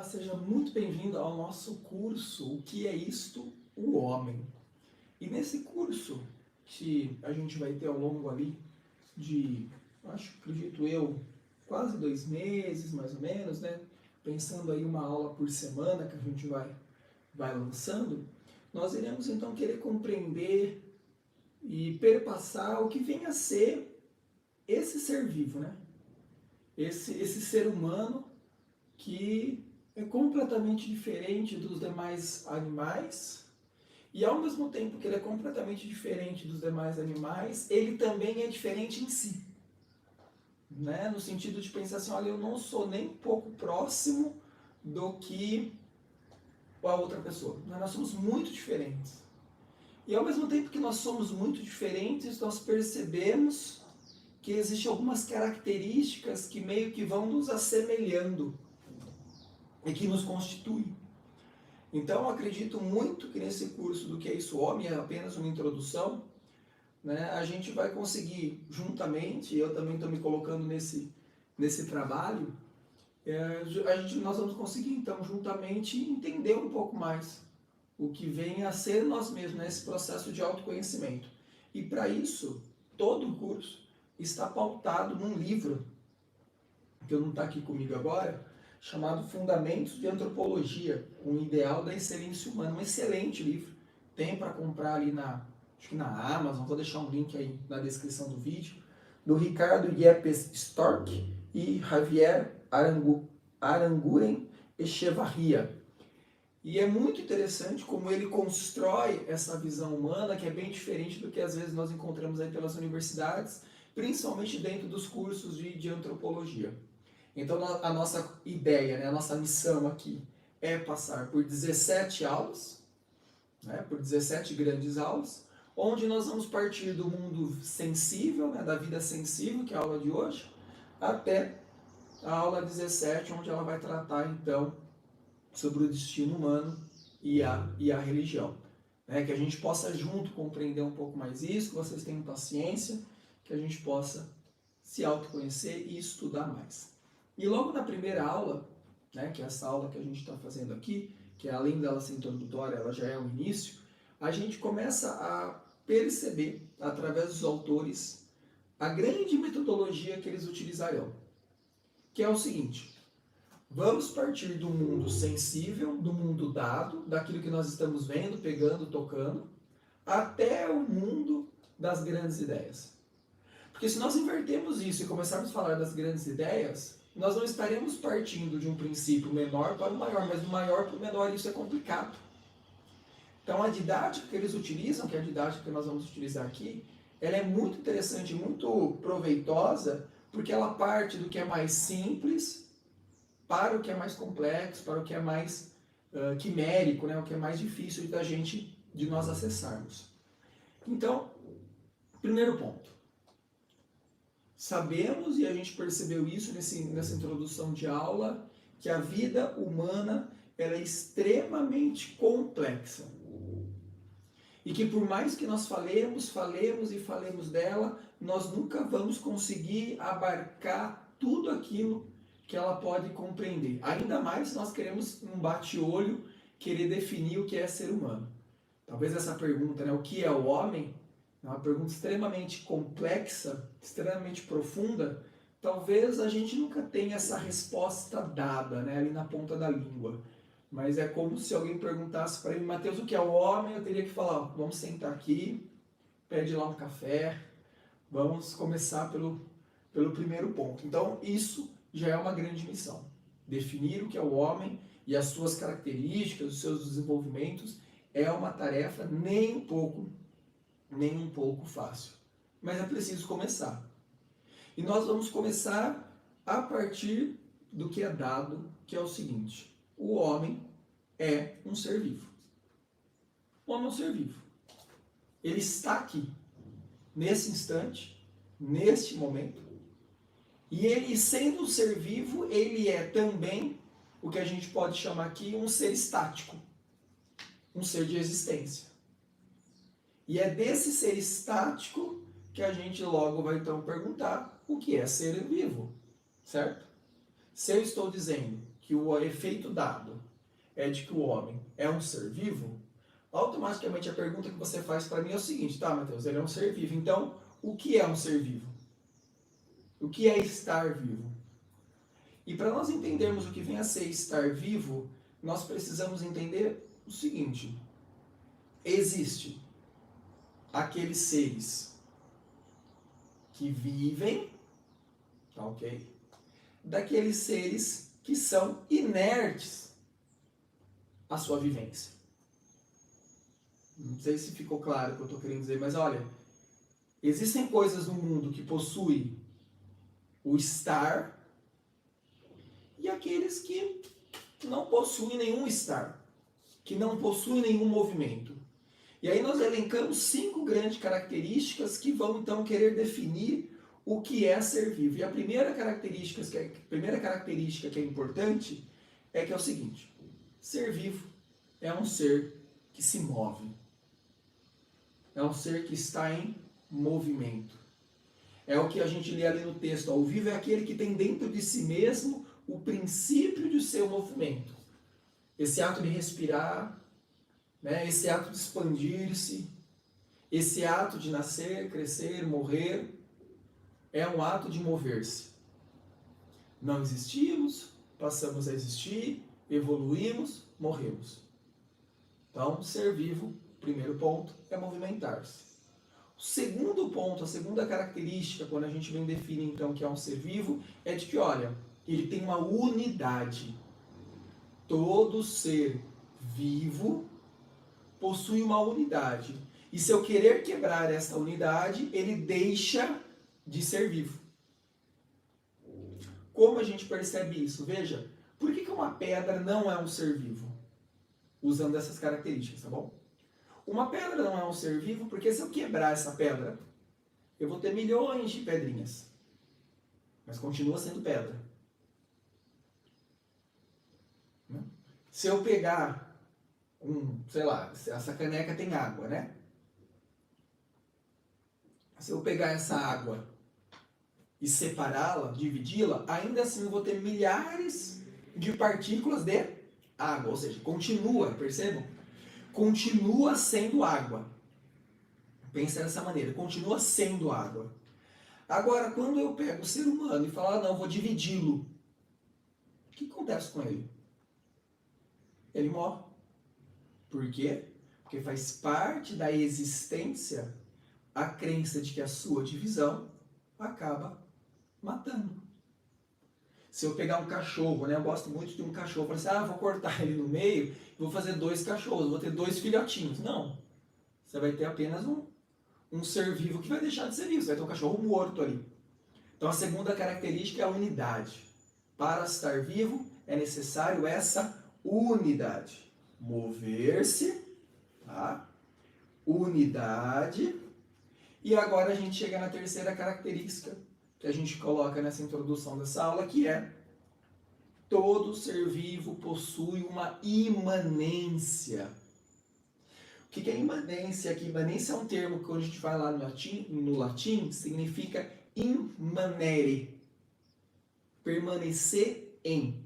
seja muito bem-vindo ao nosso curso O que é isto? O Homem. E nesse curso, que a gente vai ter ao longo ali de, acredito eu, quase 2 meses, mais ou menos, né? Pensando aí uma aula por semana que a gente vai lançando, nós iremos então querer compreender e perpassar o que vem a ser esse ser vivo, né? Esse ser humano que é completamente diferente dos demais animais e ao mesmo tempo que ele é completamente diferente dos demais animais, ele também é diferente em si, né? No sentido de pensar assim, olha, eu não sou nem um pouco próximo do que a outra pessoa, nós somos muito diferentes. E ao mesmo tempo que nós somos muito diferentes, nós percebemos que existem algumas características que meio que vão nos assemelhando e que nos constituem. Então, eu acredito muito que nesse curso do que é isso, homem, é apenas uma introdução, né? A gente vai conseguir juntamente, eu também estou me colocando nesse trabalho, nós vamos conseguir então juntamente entender um pouco mais o que vem a ser nós mesmos, né? Esse processo de autoconhecimento. E para isso, todo o curso está pautado num livro, que não está aqui comigo agora, chamado Fundamentos de Antropologia, um ideal da excelência humana. Um excelente livro. Tem para comprar ali acho que na Amazon, vou deixar um link aí na descrição do vídeo, do Ricardo Yepes Stork e Javier Aranguren Echevarria. E é muito interessante como ele constrói essa visão humana, que é bem diferente do que às vezes nós encontramos aí pelas universidades, principalmente dentro dos cursos de antropologia. Então a nossa ideia, né, a nossa missão aqui é passar por 17 aulas, né, por 17 grandes aulas, onde nós vamos partir do mundo sensível, né, da vida sensível, que é a aula de hoje, até a aula 17, onde ela vai tratar então sobre o destino humano e a religião. Né, que a gente possa junto compreender um pouco mais isso, que vocês tenham paciência, que a gente possa se autoconhecer e estudar mais. E logo na primeira aula, né, que é essa aula que a gente está fazendo aqui, que além dela ser introdutória, ela já é o início, a gente começa a perceber, através dos autores, a grande metodologia que eles utilizarão. Que é o seguinte: vamos partir do mundo sensível, do mundo dado, daquilo que nós estamos vendo, pegando, tocando, até o mundo das grandes ideias. Porque se nós invertermos isso e começarmos a falar das grandes ideias, nós não estaremos partindo de um princípio menor para o maior, mas do maior para o menor, e isso é complicado. Então a didática que eles utilizam, que é a didática que nós vamos utilizar aqui, ela é muito interessante, muito proveitosa, porque ela parte do que é mais simples para o que é mais complexo, para o que é mais quimérico, né? O que é mais difícil de nós acessarmos. Então, primeiro ponto. Sabemos, e a gente percebeu isso nessa introdução de aula, que a vida humana ela é extremamente complexa. E que por mais que nós falemos dela, nós nunca vamos conseguir abarcar tudo aquilo que ela pode compreender. Ainda mais se nós queremos, num bate-olho, querer definir o que é ser humano. Talvez essa pergunta, né, o que é o homem, é uma pergunta extremamente complexa, extremamente profunda. Talvez a gente nunca tenha essa resposta dada, né, ali na ponta da língua. Mas é como se alguém perguntasse para mim, Mateus, o que é o homem? Eu teria que falar, vamos sentar aqui, pede lá um café, vamos começar pelo primeiro ponto. Então, isso já é uma grande missão. Definir o que é o homem e as suas características, os seus desenvolvimentos, é uma tarefa nem um pouco fácil. Mas é preciso começar. E nós vamos começar a partir do que é dado, que é o seguinte: o homem é um ser vivo. O homem é um ser vivo. Ele está aqui, nesse instante, neste momento. E ele, sendo um ser vivo, ele é também o que a gente pode chamar aqui um ser estático. Um ser de existência. E é desse ser estático que a gente logo vai então perguntar o que é ser vivo, certo? Se eu estou dizendo que o efeito dado é de que o homem é um ser vivo, automaticamente a pergunta que você faz para mim é o seguinte, tá, Matheus, ele é um ser vivo. Então, o que é um ser vivo? O que é estar vivo? E para nós entendermos o que vem a ser estar vivo, nós precisamos entender o seguinte: existe aqueles seres que vivem, tá ok? Daqueles seres que são inertes à sua vivência. Não sei se ficou claro o que eu estou querendo dizer, mas olha, existem coisas no mundo que possuem o estar e aqueles que não possuem nenhum estar, que não possuem nenhum movimento. E aí nós elencamos 5 grandes características que vão então querer definir o que é ser vivo. E a primeira característica que é importante é que é o seguinte: ser vivo é um ser que se move. É um ser que está em movimento. É o que a gente lê ali no texto. O vivo é aquele que tem dentro de si mesmo o princípio de seu movimento. Esse ato de respirar, né? Esse ato de expandir-se, esse ato de nascer, crescer, morrer, é um ato de mover-se. Não existimos, passamos a existir, evoluímos, morremos. Então, ser vivo, primeiro ponto, é movimentar-se. O segundo ponto, a segunda característica, quando a gente vem definir então que é um ser vivo, é de que, olha, ele tem uma unidade. Todo ser vivo possui uma unidade. E se eu querer quebrar essa unidade, ele deixa de ser vivo. Como a gente percebe isso? Veja, por que uma pedra não é um ser vivo? Usando essas características, tá bom? Uma pedra não é um ser vivo porque se eu quebrar essa pedra, eu vou ter milhões de pedrinhas. Mas continua sendo pedra. Se eu pegar sei lá, essa caneca tem água, né? Se eu pegar essa água e separá-la, dividi-la, ainda assim eu vou ter milhares de partículas de água. Ou seja, continua, percebam? Continua sendo água. Pensa dessa maneira, continua sendo água. Agora, quando eu pego o ser humano e falo, não, vou dividi-lo, o que acontece com ele? Ele morre. Por quê? Porque faz parte da existência a crença de que a sua divisão acaba matando. Se eu pegar um cachorro, né, eu gosto muito de um cachorro, eu falo assim, vou cortar ele no meio, vou fazer 2 cachorros, vou ter 2 filhotinhos. Não. Você vai ter apenas um ser vivo que vai deixar de ser vivo. Você vai ter um cachorro morto ali. Então a segunda característica é a unidade. Para estar vivo é necessário essa unidade. Mover-se, tá? Unidade. E agora a gente chega na terceira característica que a gente coloca nessa introdução dessa aula, que é todo ser vivo possui uma imanência. O que é imanência aqui? Imanência é um termo que quando a gente vai lá no latim significa immanere, permanecer em.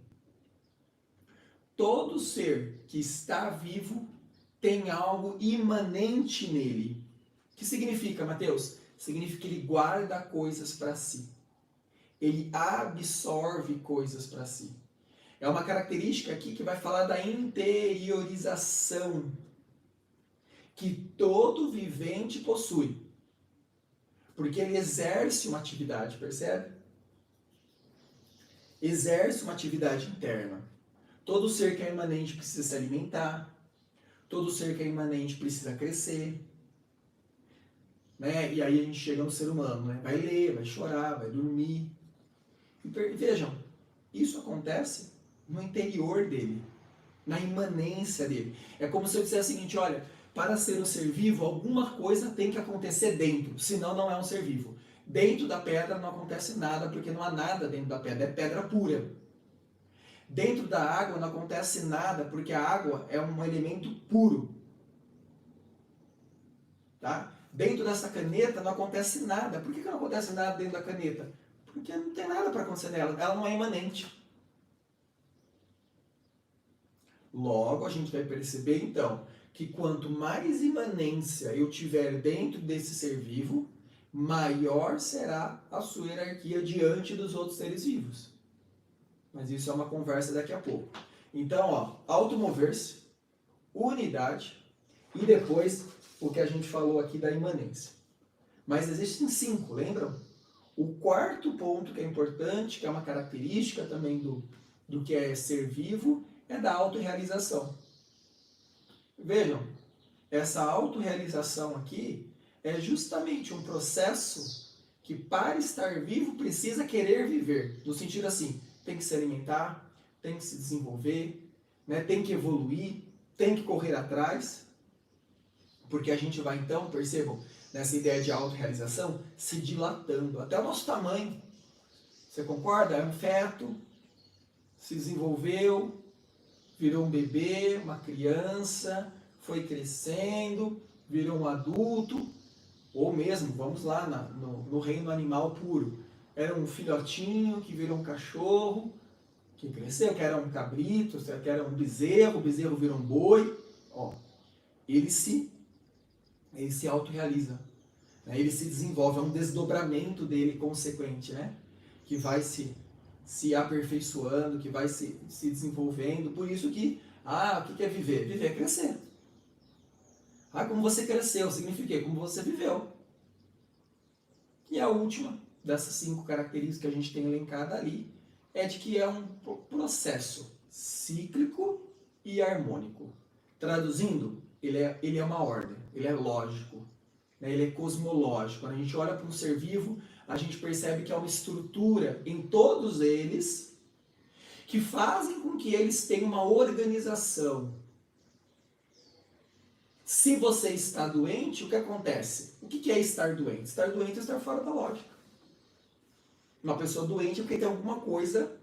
Todo ser que está vivo tem algo imanente nele. O que significa, Mateus? Significa que ele guarda coisas para si. Ele absorve coisas para si. É uma característica aqui que vai falar da interiorização que todo vivente possui. Porque ele exerce uma atividade, percebe? Exerce uma atividade interna. Todo ser que é imanente precisa se alimentar. Todo ser que é imanente precisa crescer. Né? E aí a gente chega no ser humano, né? Vai ler, vai chorar, vai dormir. E vejam, isso acontece no interior dele, na imanência dele. É como se eu dissesse o seguinte, olha, para ser um ser vivo, alguma coisa tem que acontecer dentro, senão não é um ser vivo. Dentro da pedra não acontece nada, porque não há nada dentro da pedra, é pedra pura. Dentro da água não acontece nada, porque a água é um elemento puro. Tá? Dentro dessa caneta não acontece nada. Por que não acontece nada dentro da caneta? Porque não tem nada para acontecer nela, ela não é imanente. Logo, a gente vai perceber, então, que quanto mais imanência eu tiver dentro desse ser vivo, maior será a sua hierarquia diante dos outros seres vivos. Mas isso é uma conversa daqui a pouco. Então, ó, automover-se, unidade e depois o que a gente falou aqui da imanência. Mas existem 5, lembram? O quarto ponto que é importante, que é uma característica também do que é ser vivo, é da autorrealização. Vejam, essa autorrealização aqui é justamente um processo que, para estar vivo, precisa querer viver. No sentido assim, tem que se alimentar, tem que se desenvolver, né? Tem que evoluir, tem que correr atrás. Porque a gente vai então, percebam, nessa ideia de autorrealização, se dilatando. Até o nosso tamanho. Você concorda? É um feto, se desenvolveu, virou um bebê, uma criança, foi crescendo, virou um adulto, ou mesmo, vamos lá, no reino animal puro. Era um filhotinho que virou um cachorro, que cresceu, que era um cabrito, que era um bezerro, o bezerro virou um boi. Ó, ele se autorrealiza, né? Ele se desenvolve, é um desdobramento dele consequente, né? Que vai se aperfeiçoando, que vai se desenvolvendo. Por isso que, o que é viver? Viver é crescer. Como você cresceu, significa como você viveu. E a última dessas 5 características que a gente tem elencada ali é de que é um processo cíclico e harmônico. Traduzindo, ele é uma ordem, ele é lógico, né? Ele é cosmológico. Quando a gente olha para um ser vivo, a gente percebe que há uma estrutura em todos eles que fazem com que eles tenham uma organização. Se você está doente, o que acontece? O que é estar doente? Estar doente é estar fora da lógica. Uma pessoa doente é porque tem alguma coisa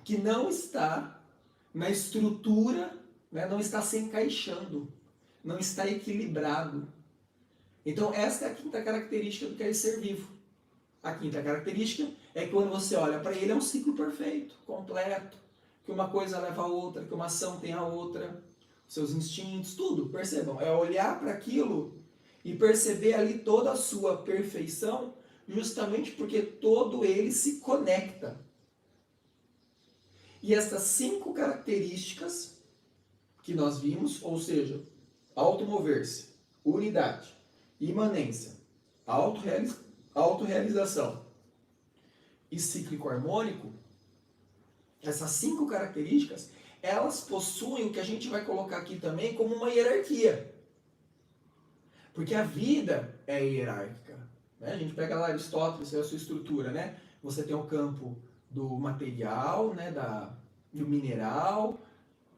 que não está na estrutura, né? Não está se encaixando, não está equilibrado. Então, essa é a 5ª característica do que é ser vivo. A 5ª característica é que quando você olha para ele, é um ciclo perfeito, completo, que uma coisa leva a outra, que uma ação tem a outra, seus instintos, tudo, percebam, é olhar para aquilo e perceber ali toda a sua perfeição, justamente porque todo ele se conecta. E essas 5 características que nós vimos, ou seja, automover-se, unidade, imanência, autorrealização e cíclico harmônico, essas 5 características, elas possuem o que a gente vai colocar aqui também como uma hierarquia. Porque a vida é hierárquica, né? A gente pega lá Aristóteles, é a sua estrutura, né? Você tem o campo do material, né? Do mineral,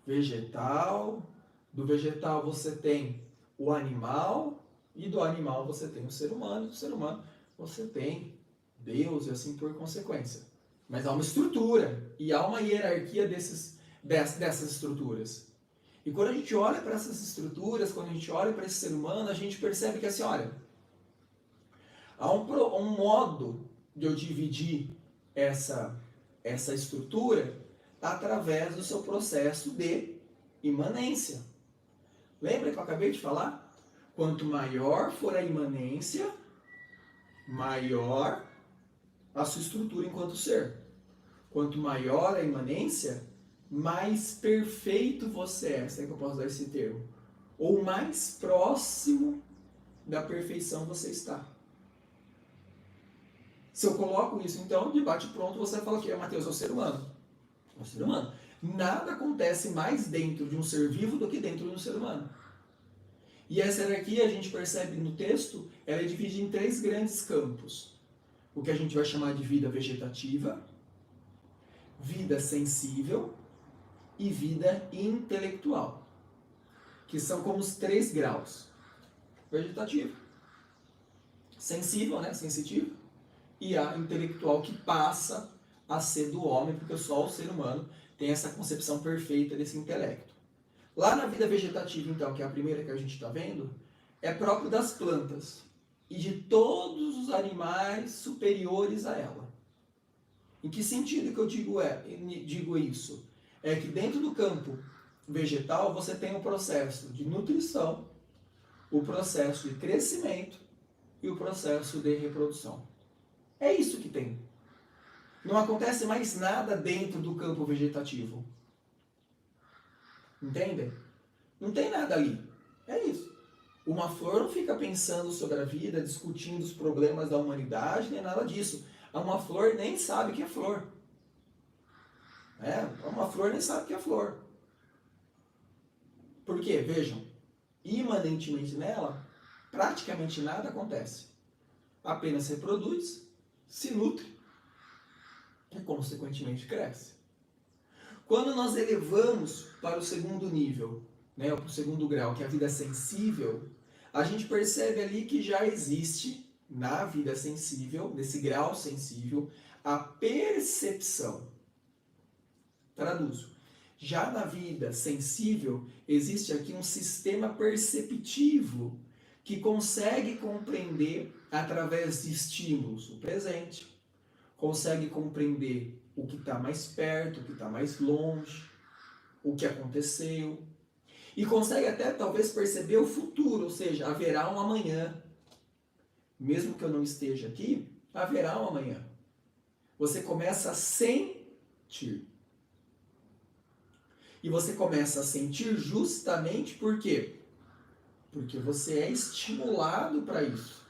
vegetal. Do vegetal você tem o animal, e do animal você tem o ser humano, do ser humano você tem Deus e assim por consequência. Mas há uma estrutura e há uma hierarquia dessas estruturas. E quando a gente olha para essas estruturas, quando a gente olha para esse ser humano, a gente percebe que assim, olha, há um modo de eu dividir essa estrutura através do seu processo de imanência. Lembra que eu acabei de falar? Quanto maior for a imanência, maior a sua estrutura enquanto ser. Quanto maior a imanência, mais perfeito você é, se é que eu posso usar esse termo. Ou mais próximo da perfeição você está. Se eu coloco isso, então, de bate-pronto, você fala que Mateus é o ser humano. É o ser humano. Nada acontece mais dentro de um ser vivo do que dentro de um ser humano. E essa hierarquia, a gente percebe no texto, ela é dividida em 3 grandes campos. O que a gente vai chamar de vida vegetativa, vida sensível e vida intelectual. Que são como os 3 graus. Vegetativo, sensível, né? Sensitivo, e a intelectual, que passa a ser do homem, porque só o ser humano tem essa concepção perfeita desse intelecto. Lá na vida vegetativa, então, que é a primeira que a gente está vendo, é próprio das plantas e de todos os animais superiores a ela. Em que sentido que eu digo isso? É que dentro do campo vegetal, você tem o processo de nutrição, o processo de crescimento e o processo de reprodução. É isso que tem. Não acontece mais nada dentro do campo vegetativo. Entendem? Não tem nada ali. É isso. Uma flor não fica pensando sobre a vida, discutindo os problemas da humanidade, nem nada disso. Uma flor nem sabe que é flor. Uma flor nem sabe que é flor. Por quê? Vejam, imanentemente nela, praticamente nada acontece. Apenas reproduz, se nutre e, consequentemente, cresce. Quando nós elevamos para o segundo nível, ou para o segundo grau, que é a vida sensível, a gente percebe ali que já existe, na vida sensível, nesse grau sensível, a percepção. Traduzo. Já na vida sensível, existe aqui um sistema perceptivo que consegue compreender, através de estímulos, o presente, consegue compreender o que está mais perto, o que está mais longe, o que aconteceu, e consegue até talvez perceber o futuro, ou seja, haverá um amanhã. Mesmo que eu não esteja aqui, haverá um amanhã. Você começa a sentir. E você começa a sentir justamente por quê? Porque você é estimulado para isso.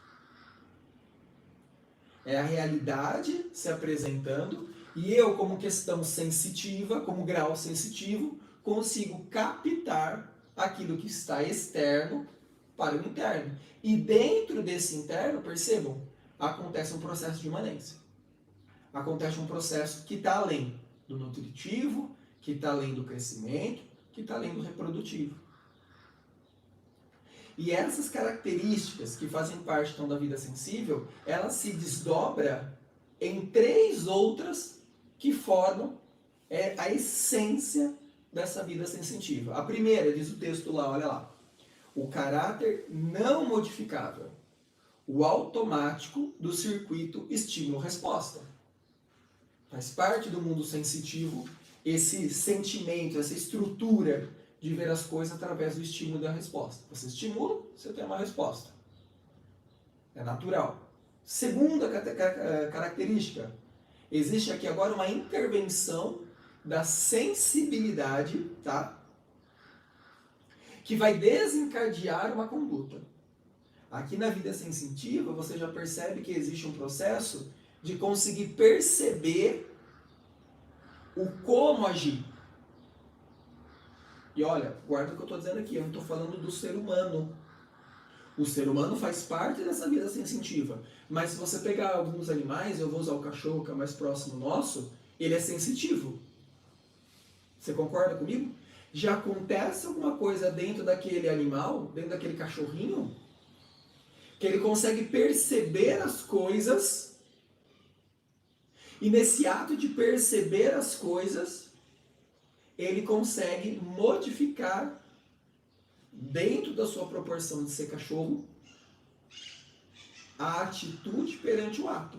É a realidade se apresentando e eu, como questão sensitiva, como grau sensitivo, consigo captar aquilo que está externo para o interno. E dentro desse interno, percebam, acontece um processo de imanência. Acontece um processo que está além do nutritivo, que está além do crescimento, que está além do reprodutivo. E essas características que fazem parte então da vida sensível, ela se desdobra em 3 outras que formam a essência dessa vida sensitiva. A primeira, diz o texto lá, olha lá, o caráter não modificável, o automático do circuito estímulo-resposta. Faz parte do mundo sensitivo esse sentimento, essa estrutura de ver as coisas através do estímulo e da resposta. Você estimula, você tem uma resposta. É natural. Segunda característica, existe aqui agora uma intervenção da sensibilidade, tá? Que vai desencadear uma conduta. Aqui na vida sensitiva, você já percebe que existe um processo de conseguir perceber o como agir. E olha, guarda o que eu estou dizendo aqui, eu não estou falando do ser humano. O ser humano faz parte dessa vida sensitiva. Mas se você pegar alguns animais, eu vou usar o cachorro que é mais próximo nosso, ele é sensitivo. Você concorda comigo? Já acontece alguma coisa dentro daquele animal, dentro daquele cachorrinho, que ele consegue perceber as coisas, e nesse ato de perceber as coisas, ele consegue modificar, dentro da sua proporção de ser cachorro, a atitude perante o ato.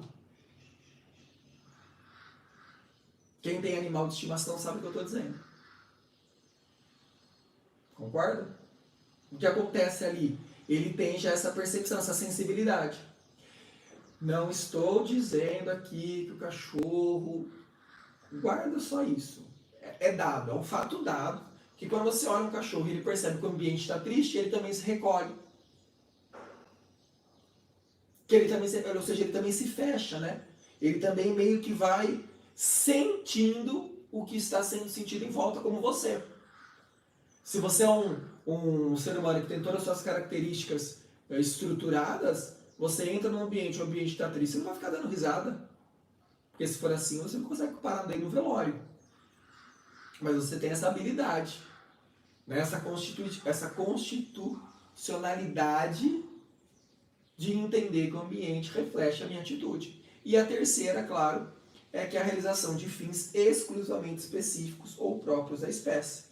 Quem tem animal de estimação sabe o que eu estou dizendo. Concorda? O que acontece ali? Ele tem já essa percepção, essa sensibilidade. Não estou dizendo aqui que o cachorro... Guarda só isso. É dado, é um fato dado, que quando você olha um cachorro e ele percebe que o ambiente está triste, ele também se recolhe. Ou seja, ele também se fecha, né? Ele também meio que vai sentindo o que está sendo sentido em volta, como você. Se você é um ser humano que tem todas as suas características estruturadas, você entra num ambiente, o ambiente está triste, você não vai ficar dando risada. Porque se for assim, você não consegue parar daí no velório. Mas você tem essa habilidade, né? essa constitucionalidade de entender que o ambiente reflete a minha atitude. E a terceira, claro, é que é a realização de fins exclusivamente específicos ou próprios da espécie.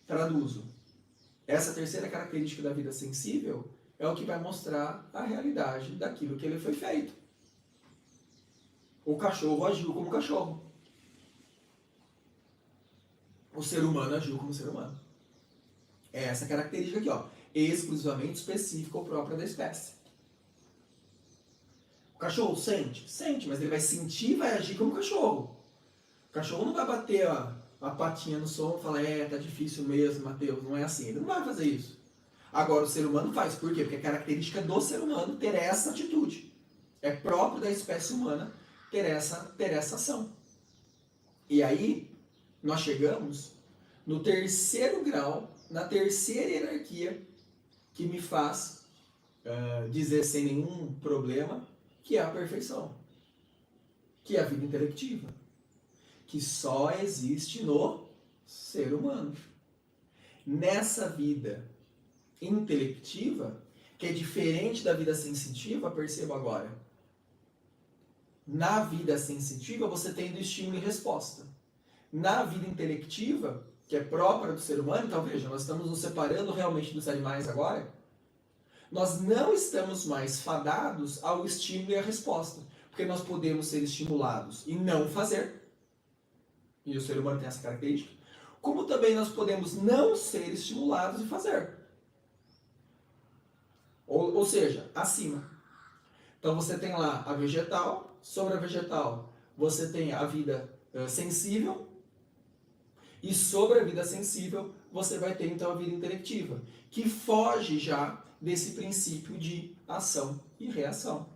Traduzo. Essa terceira característica da vida sensível é o que vai mostrar a realidade daquilo que ele foi feito. O cachorro agiu como cachorro. o ser humano agiu como ser humano. É essa característica aqui, ó, exclusivamente específica ou própria da espécie. O cachorro sente? Sente, mas ele vai sentir e vai agir como cachorro. O cachorro não vai bater a patinha no som e falar, tá difícil mesmo, Matheus, não é assim. Ele não vai fazer isso. Agora o ser humano faz. Por quê? Porque é característica do ser humano ter essa atitude. É próprio da espécie humana ter essa ação. E aí, nós chegamos no terceiro grau, na terceira hierarquia, que me faz dizer sem nenhum problema que é a perfeição, que é a vida intelectiva, que só existe no ser humano. Nessa vida intelectiva, que é diferente da vida sensitiva, perceba agora. Na vida sensitiva, você tem do estímulo e resposta. Na vida intelectiva, que é própria do ser humano, então veja, nós estamos nos separando realmente dos animais agora, nós não estamos mais fadados ao estímulo e à resposta, porque nós podemos ser estimulados e não fazer, e o ser humano tem essa característica, como também nós podemos não ser estimulados e fazer. Ou seja, acima. Então você tem lá a vegetal, sobre a vegetal você tem a vida sensível, e sobre a vida sensível você vai ter então a vida intelectiva, que foge já desse princípio de ação e reação.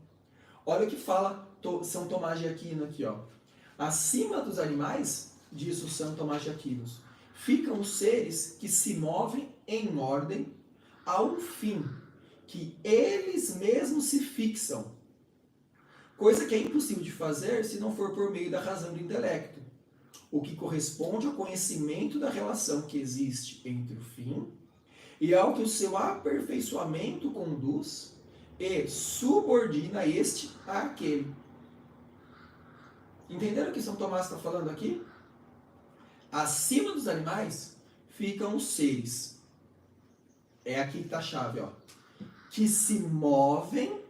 Olha o que fala São Tomás de Aquino aqui, ó. Acima dos animais, diz o São Tomás de Aquino, ficam os seres que se movem em ordem a um fim, que eles mesmos se fixam. Coisa que é impossível de fazer se não for por meio da razão do intelecto, o que corresponde ao conhecimento da relação que existe entre o fim e ao que o seu aperfeiçoamento conduz e subordina este àquele. Entenderam o que São Tomás está falando aqui? Acima dos animais ficam os seres. É aqui que está a chave, ó. Que se movem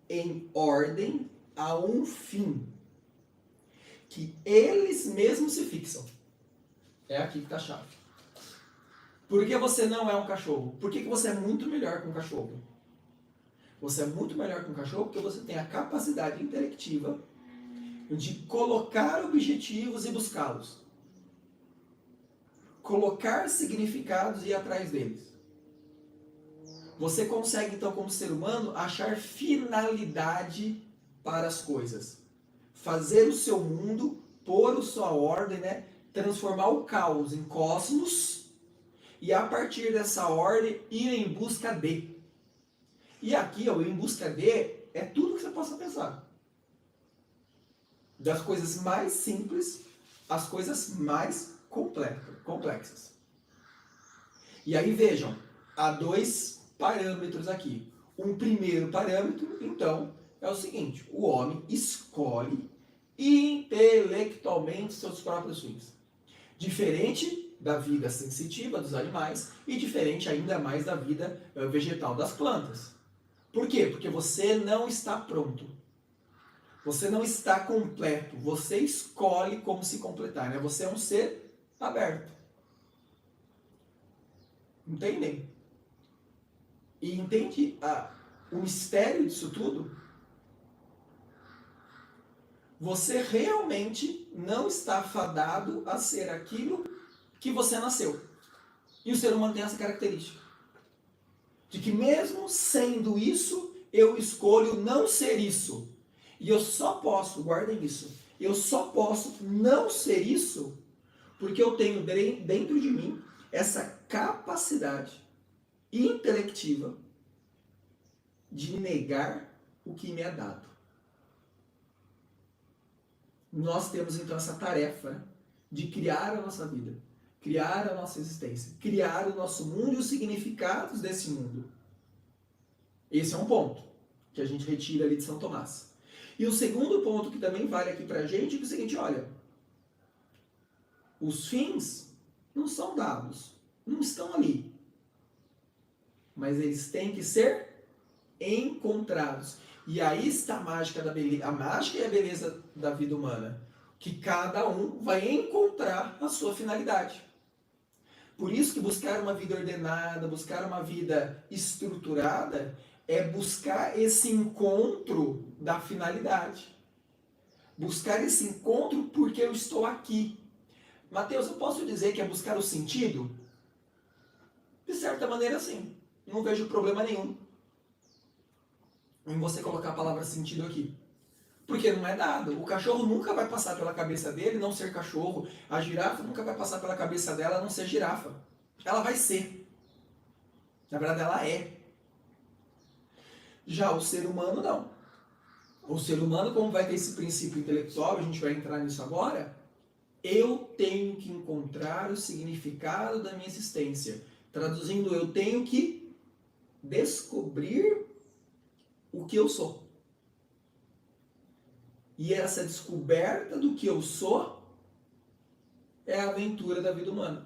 em ordem a um fim, que eles mesmos se fixam. É aqui que está a chave. Por que você não é um cachorro? Por que você é muito melhor que um cachorro? Você é muito melhor que um cachorro porque você tem a capacidade intelectiva de colocar objetivos e buscá-los. Colocar significados e ir atrás deles. Você consegue, então, como ser humano, achar finalidade para as coisas. Fazer o seu mundo, pôr a sua ordem, né? Transformar o caos em cosmos e, a partir dessa ordem, ir em busca de. E aqui, ó, em busca de, é tudo que você possa pensar. Das coisas mais simples às coisas mais complexas. E aí, vejam, há dois parâmetros aqui. Um primeiro parâmetro, então, é o seguinte: o homem escolhe intelectualmente seus próprios fins. Diferente da vida sensitiva dos animais e diferente ainda mais da vida vegetal das plantas. Por quê? Porque você não está pronto. Você não está completo. Você escolhe como se completar, né? Você é um ser aberto. Entendem? E entende o mistério disso tudo? Você realmente não está fadado a ser aquilo que você nasceu. E o ser humano tem essa característica. De que mesmo sendo isso, eu escolho não ser isso. E eu só posso, guardem isso, eu só posso não ser isso porque eu tenho dentro de mim essa capacidade intelectiva de negar o que me é dado. Nós temos então essa tarefa de criar a nossa vida, criar a nossa existência, criar o nosso mundo e os significados desse mundo. Esse é um ponto que a gente retira ali de São Tomás. E o segundo ponto que também vale aqui pra gente é o seguinte: olha, os fins não são dados, não estão ali, mas eles têm que ser encontrados. E aí está a mágica da beleza, a mágica e a beleza da vida humana. que cada um vai encontrar a sua finalidade. Por isso que buscar uma vida ordenada, buscar uma vida estruturada, é buscar esse encontro da finalidade. Buscar esse encontro porque eu estou aqui. Mateus, eu posso dizer que é buscar o sentido? De certa maneira, sim. Não vejo problema nenhum em você colocar a palavra sentido aqui. Porque não é dado. O cachorro nunca vai passar pela cabeça dele não ser cachorro. A girafa nunca vai passar pela cabeça dela não ser girafa. Ela vai ser. Na verdade, ela é. Já o ser humano, não. O ser humano, como vai ter esse princípio intelectual, a gente vai entrar nisso agora, eu tenho que encontrar o significado da minha existência. Traduzindo, eu tenho que descobrir o que eu sou. E essa descoberta do que eu sou é a aventura da vida humana.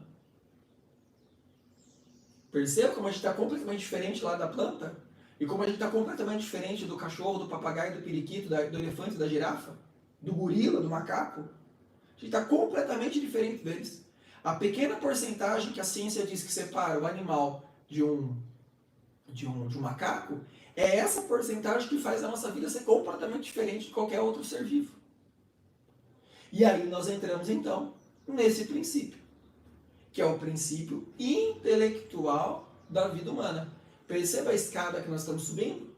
Perceba como a gente está completamente diferente lá da planta? E como a gente está completamente diferente do cachorro, do papagaio, do periquito, do elefante, da girafa, do gorila, do macaco. A gente está completamente diferente deles. A pequena porcentagem que a ciência diz que separa o animal de um macaco é essa porcentagem que faz a nossa vida ser completamente diferente de qualquer outro ser vivo. E aí nós entramos então nesse princípio, que é o princípio intelectual da vida humana. Perceba a escada que nós estamos subindo?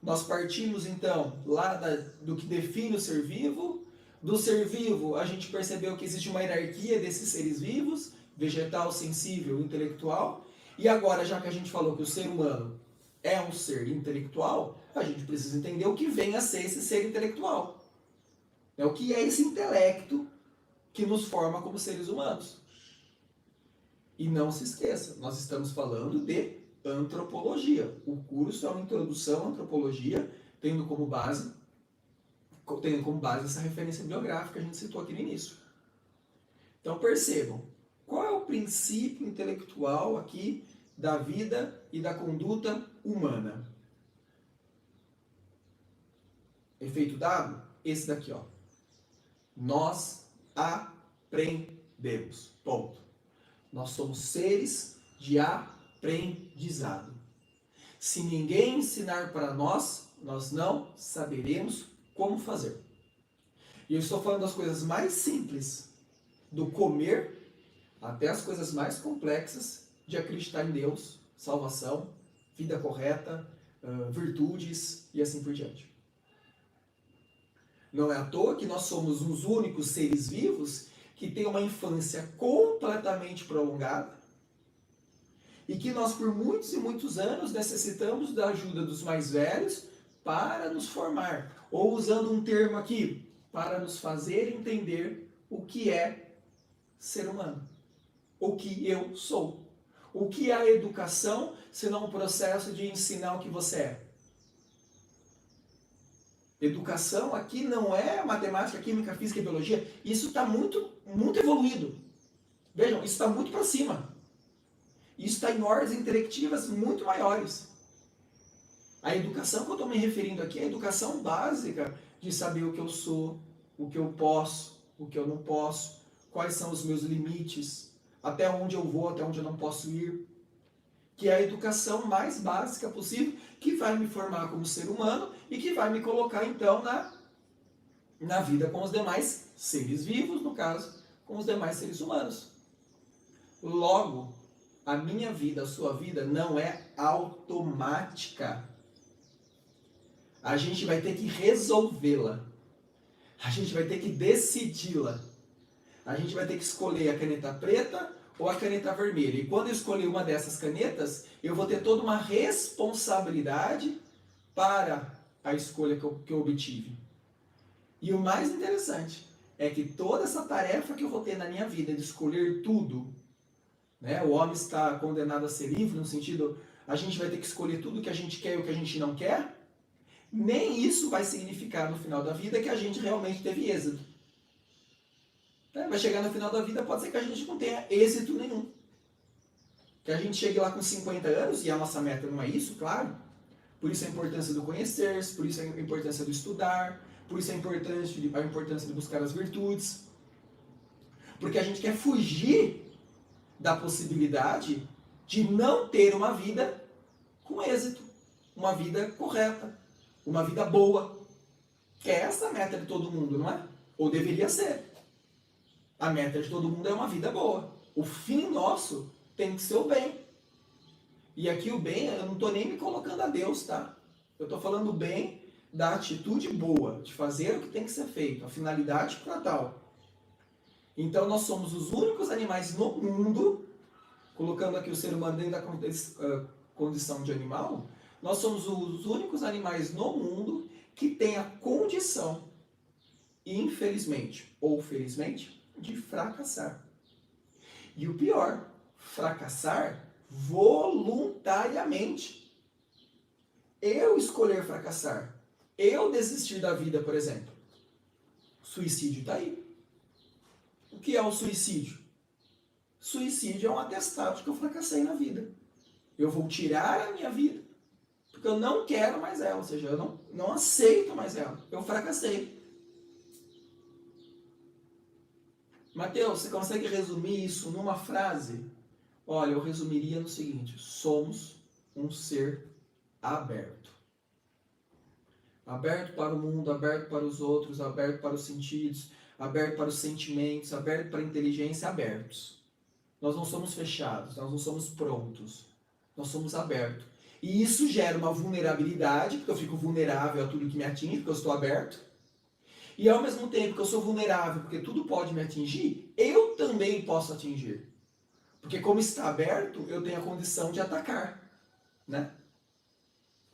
Nós partimos então lá do que define o ser vivo. Do ser vivo, a gente percebeu que existe uma hierarquia desses seres vivos, vegetal, sensível, intelectual. E agora, já que a gente falou que o ser humano é um ser intelectual, a gente precisa entender o que vem a ser esse ser intelectual. É o que é esse intelecto que nos forma como seres humanos. E não se esqueça, nós estamos falando de antropologia. O curso é uma introdução à antropologia, tendo como base essa referência bibliográfica que a gente citou aqui no início. Então percebam, qual é o princípio intelectual aqui da vida e da conduta humana? Efeito dado? Esse daqui, ó. Nós aprendemos. Ponto. Nós somos seres de aprendizado. Se ninguém ensinar para nós, nós não saberemos como fazer. E eu estou falando das coisas mais simples, do comer, até as coisas mais complexas de acreditar em Deus, salvação, vida correta, virtudes e assim por diante. Não é à toa que nós somos os únicos seres vivos que têm uma infância completamente prolongada e que nós por muitos e muitos anos necessitamos da ajuda dos mais velhos para nos formar, ou usando um termo aqui, para nos fazer entender o que é ser humano, o que eu sou. O que é a educação, senão um processo de ensinar o que você é? Educação aqui não é matemática, química, física e biologia. Isso está muito, muito evoluído. Vejam, isso está muito para cima. Isso está em ordens intelectivas muito maiores. A educação que eu estou me referindo aqui é a educação básica de saber o que eu sou, o que eu posso, o que eu não posso, quais são os meus limites, até onde eu vou, até onde eu não posso ir. Que é a educação mais básica possível, que vai me formar como ser humano e que vai me colocar, então, na vida com os demais seres vivos, no caso, com os demais seres humanos. Logo, a minha vida, a sua vida, não é automática. A gente vai ter que resolvê-la. A gente vai ter que decidi-la. A gente vai ter que escolher a caneta preta ou a caneta vermelha. E quando eu escolher uma dessas canetas, eu vou ter toda uma responsabilidade para a escolha que eu obtive. E o mais interessante é que toda essa tarefa que eu vou ter na minha vida de escolher tudo, né? O homem está condenado a ser livre, no sentido, a gente vai ter que escolher tudo que a gente quer e o que a gente não quer, nem isso vai significar no final da vida que a gente realmente teve êxito. Vai chegar no final da vida, pode ser que a gente não tenha êxito nenhum. Que a gente chegue lá com 50 anos, e a nossa meta não é isso, claro. Por isso a importância do conhecer, por isso a importância do estudar, Por isso a importância de buscar as virtudes. Porque a gente quer fugir da possibilidade de não ter uma vida com êxito, uma vida correta, uma vida boa. Que é essa a meta de todo mundo, não é? Ou deveria ser. A meta de todo mundo é uma vida boa. O fim nosso tem que ser o bem. E aqui o bem, eu não estou nem me colocando a Deus, tá? Eu estou falando o bem da atitude boa, de fazer o que tem que ser feito, a finalidade para tal. Então nós somos os únicos animais no mundo, colocando aqui o ser humano dentro da condição de animal, nós somos os únicos animais no mundo que tem a condição, infelizmente ou felizmente, de fracassar. E o pior, fracassar voluntariamente. Eu escolher fracassar, eu desistir da vida, por exemplo. Suicídio está aí. O que é o suicídio? Suicídio é um atestado de que eu fracassei na vida. Eu vou tirar a minha vida, porque eu não quero mais ela, ou seja, eu não aceito mais ela. Eu fracassei. Mateus, você consegue resumir isso numa frase? Olha, eu resumiria no seguinte: somos um ser aberto. Aberto para o mundo, aberto para os outros, aberto para os sentidos, aberto para os sentimentos, aberto para a inteligência, abertos. Nós não somos fechados, nós não somos prontos. Nós somos abertos. E isso gera uma vulnerabilidade, porque eu fico vulnerável a tudo que me atinge, porque eu estou aberto. E ao mesmo tempo que eu sou vulnerável, porque tudo pode me atingir, eu também posso atingir. Porque como está aberto, eu tenho a condição de atacar, né?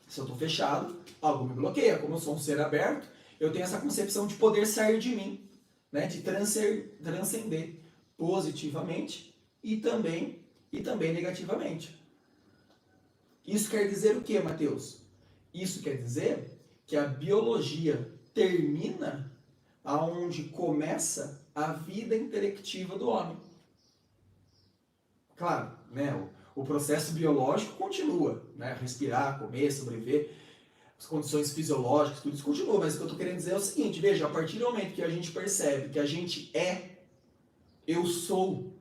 Se eu estou fechado, algo me bloqueia. Como eu sou um ser aberto, eu tenho essa concepção de poder sair de mim, né? De transcender positivamente e também negativamente. Isso quer dizer o que, Mateus? Isso quer dizer que a biologia termina aonde começa a vida intelectiva do homem. Claro, né? O processo biológico continua, né? Respirar, comer, sobreviver, as condições fisiológicas, tudo isso continua, mas o que eu estou querendo dizer é o seguinte: veja, a partir do momento que a gente percebe que a gente eu sou,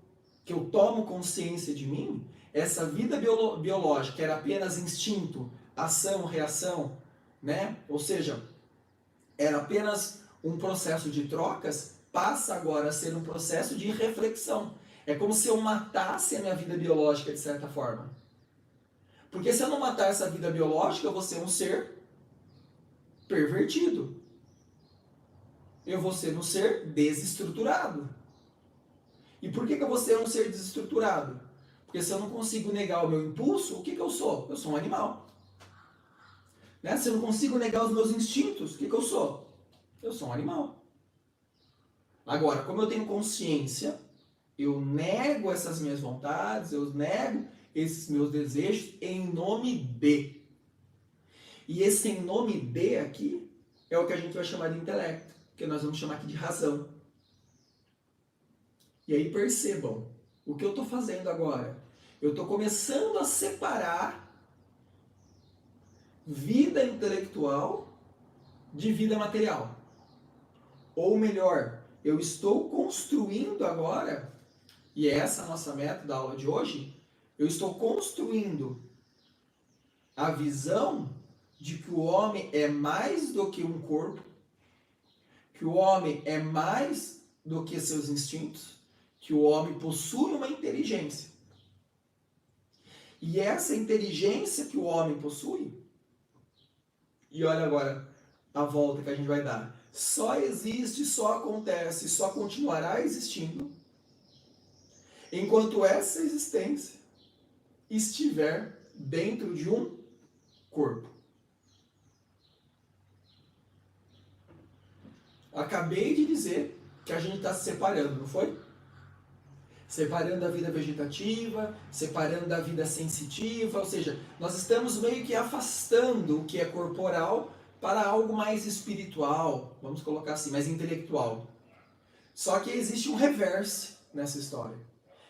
que eu tomo consciência de mim, essa vida biológica que era apenas instinto, ação, reação, né? Ou seja, era apenas um processo de trocas, passa agora a ser um processo de reflexão. É como se eu matasse a minha vida biológica de certa forma. Porque se eu não matar essa vida biológica, eu vou ser um ser pervertido. Eu vou ser um ser desestruturado. E por que eu vou ser um ser desestruturado? Porque se eu não consigo negar o meu impulso, o que eu sou? Eu sou um animal. Né? Se eu não consigo negar os meus instintos, o que eu sou? Eu sou um animal. Agora, como eu tenho consciência, eu nego essas minhas vontades, eu nego esses meus desejos em nome de. E esse em nome de aqui é o que a gente vai chamar de intelecto, que nós vamos chamar aqui de razão. E aí percebam, o que eu estou fazendo agora? Eu estou começando a separar vida intelectual de vida material. Ou melhor, eu estou construindo agora, e é essa a nossa meta da aula de hoje, eu estou construindo a visão de que o homem é mais do que um corpo, que o homem é mais do que seus instintos, que o homem possui uma inteligência. E essa inteligência que o homem possui, e olha agora a volta que a gente vai dar, só existe, só acontece, só continuará existindo enquanto essa existência estiver dentro de um corpo. Acabei de dizer que a gente está se separando, não foi? Separando a vida vegetativa, separando da vida sensitiva, ou seja, nós estamos meio que afastando o que é corporal para algo mais espiritual, vamos colocar assim, mais intelectual. Só que existe um reverse nessa história.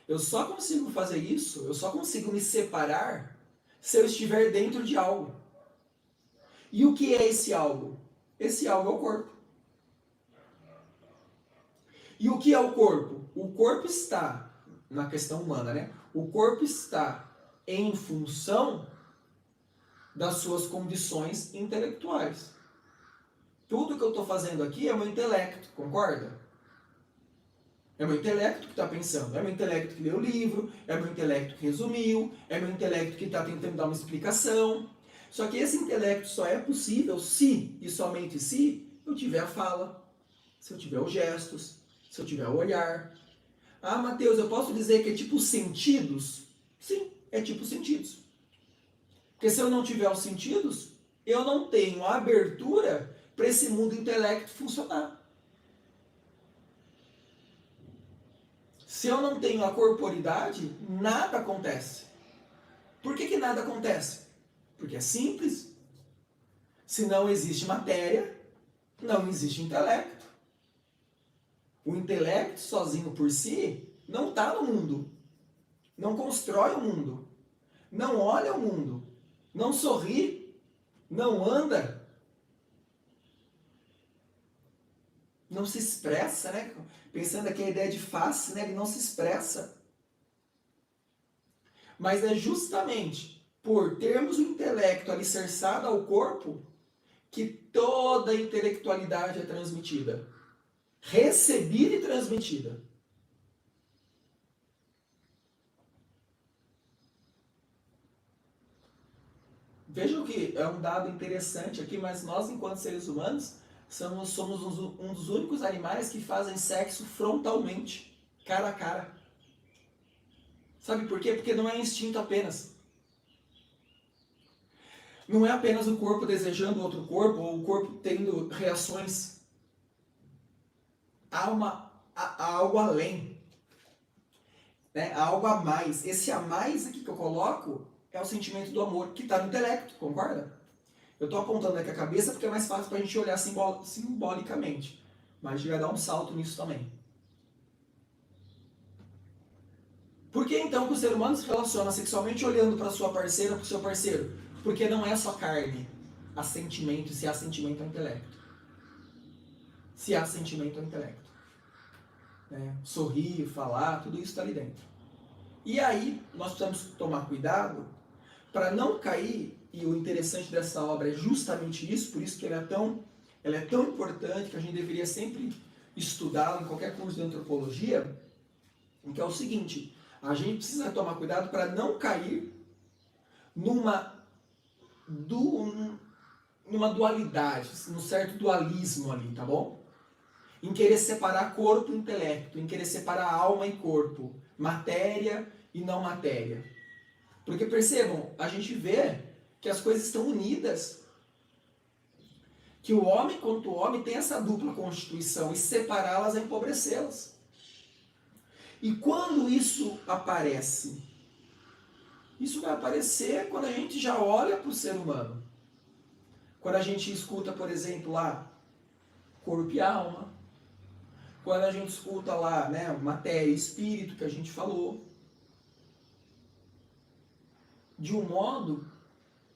Eu só consigo fazer isso, eu só consigo me separar se eu estiver dentro de algo. E o que é esse algo? Esse algo é o corpo. E o que é o corpo? O corpo está, na questão humana, né? O corpo está em função das suas condições intelectuais. Tudo que eu estou fazendo aqui é meu intelecto, concorda? É meu intelecto que está pensando, é meu intelecto que leu o livro, é meu intelecto que resumiu, é meu intelecto que está tentando dar uma explicação. Só que esse intelecto só é possível se, e somente se, eu tiver a fala, se eu tiver os gestos, se eu tiver o olhar. Ah, Mateus, eu posso dizer que é tipo sentidos? Sim, é tipo sentidos. Porque se eu não tiver os sentidos, eu não tenho a abertura para esse mundo intelecto funcionar. Se eu não tenho a corporidade, nada acontece. Por que nada acontece? Porque é simples. Se não existe matéria, não existe intelecto. O intelecto sozinho por si não está no mundo. Não constrói o mundo. Não olha o mundo. Não sorri. Não anda. Não se expressa, né? Pensando aqui a ideia de face, né? Ele não se expressa. Mas é justamente por termos o intelecto alicerçado ao corpo que toda a intelectualidade é transmitida. Recebida e transmitida. Vejam que é um dado interessante aqui, mas nós, enquanto seres humanos, somos um dos únicos animais que fazem sexo frontalmente, cara a cara. Sabe por quê? Porque não é instinto apenas. Não é apenas o corpo desejando outro corpo, ou o corpo tendo reações. Há algo além. Né? Há algo a mais. Esse a mais aqui que eu coloco é o sentimento do amor, que está no intelecto, concorda? Eu estou apontando aqui a cabeça porque é mais fácil para a gente olhar simbolicamente. Mas a gente vai dar um salto nisso também. Por que então que o ser humano se relaciona sexualmente olhando para sua parceira, para o seu parceiro? Porque não é só carne. Há sentimento, se há sentimento é intelecto. Se há sentimento é intelecto. Né? Sorrir, falar, tudo isso está ali dentro. E aí, nós precisamos tomar cuidado para não cair, e o interessante dessa obra é justamente isso, por isso que ela é tão importante, que a gente deveria sempre estudá-la em qualquer curso de antropologia, que é o seguinte: a gente precisa tomar cuidado para não cair numa dualidade, num certo dualismo ali, tá bom? Em querer separar corpo e intelecto, em querer separar alma e corpo, matéria e não matéria. Porque percebam, a gente vê que as coisas estão unidas. Que o homem, quanto homem, tem essa dupla constituição, e separá-las é empobrecê-las. E quando isso aparece? Isso vai aparecer quando a gente já olha para o ser humano. Quando a gente escuta, por exemplo, lá, corpo e alma. Quando a gente escuta lá, né, matéria e espírito, que a gente falou. De um modo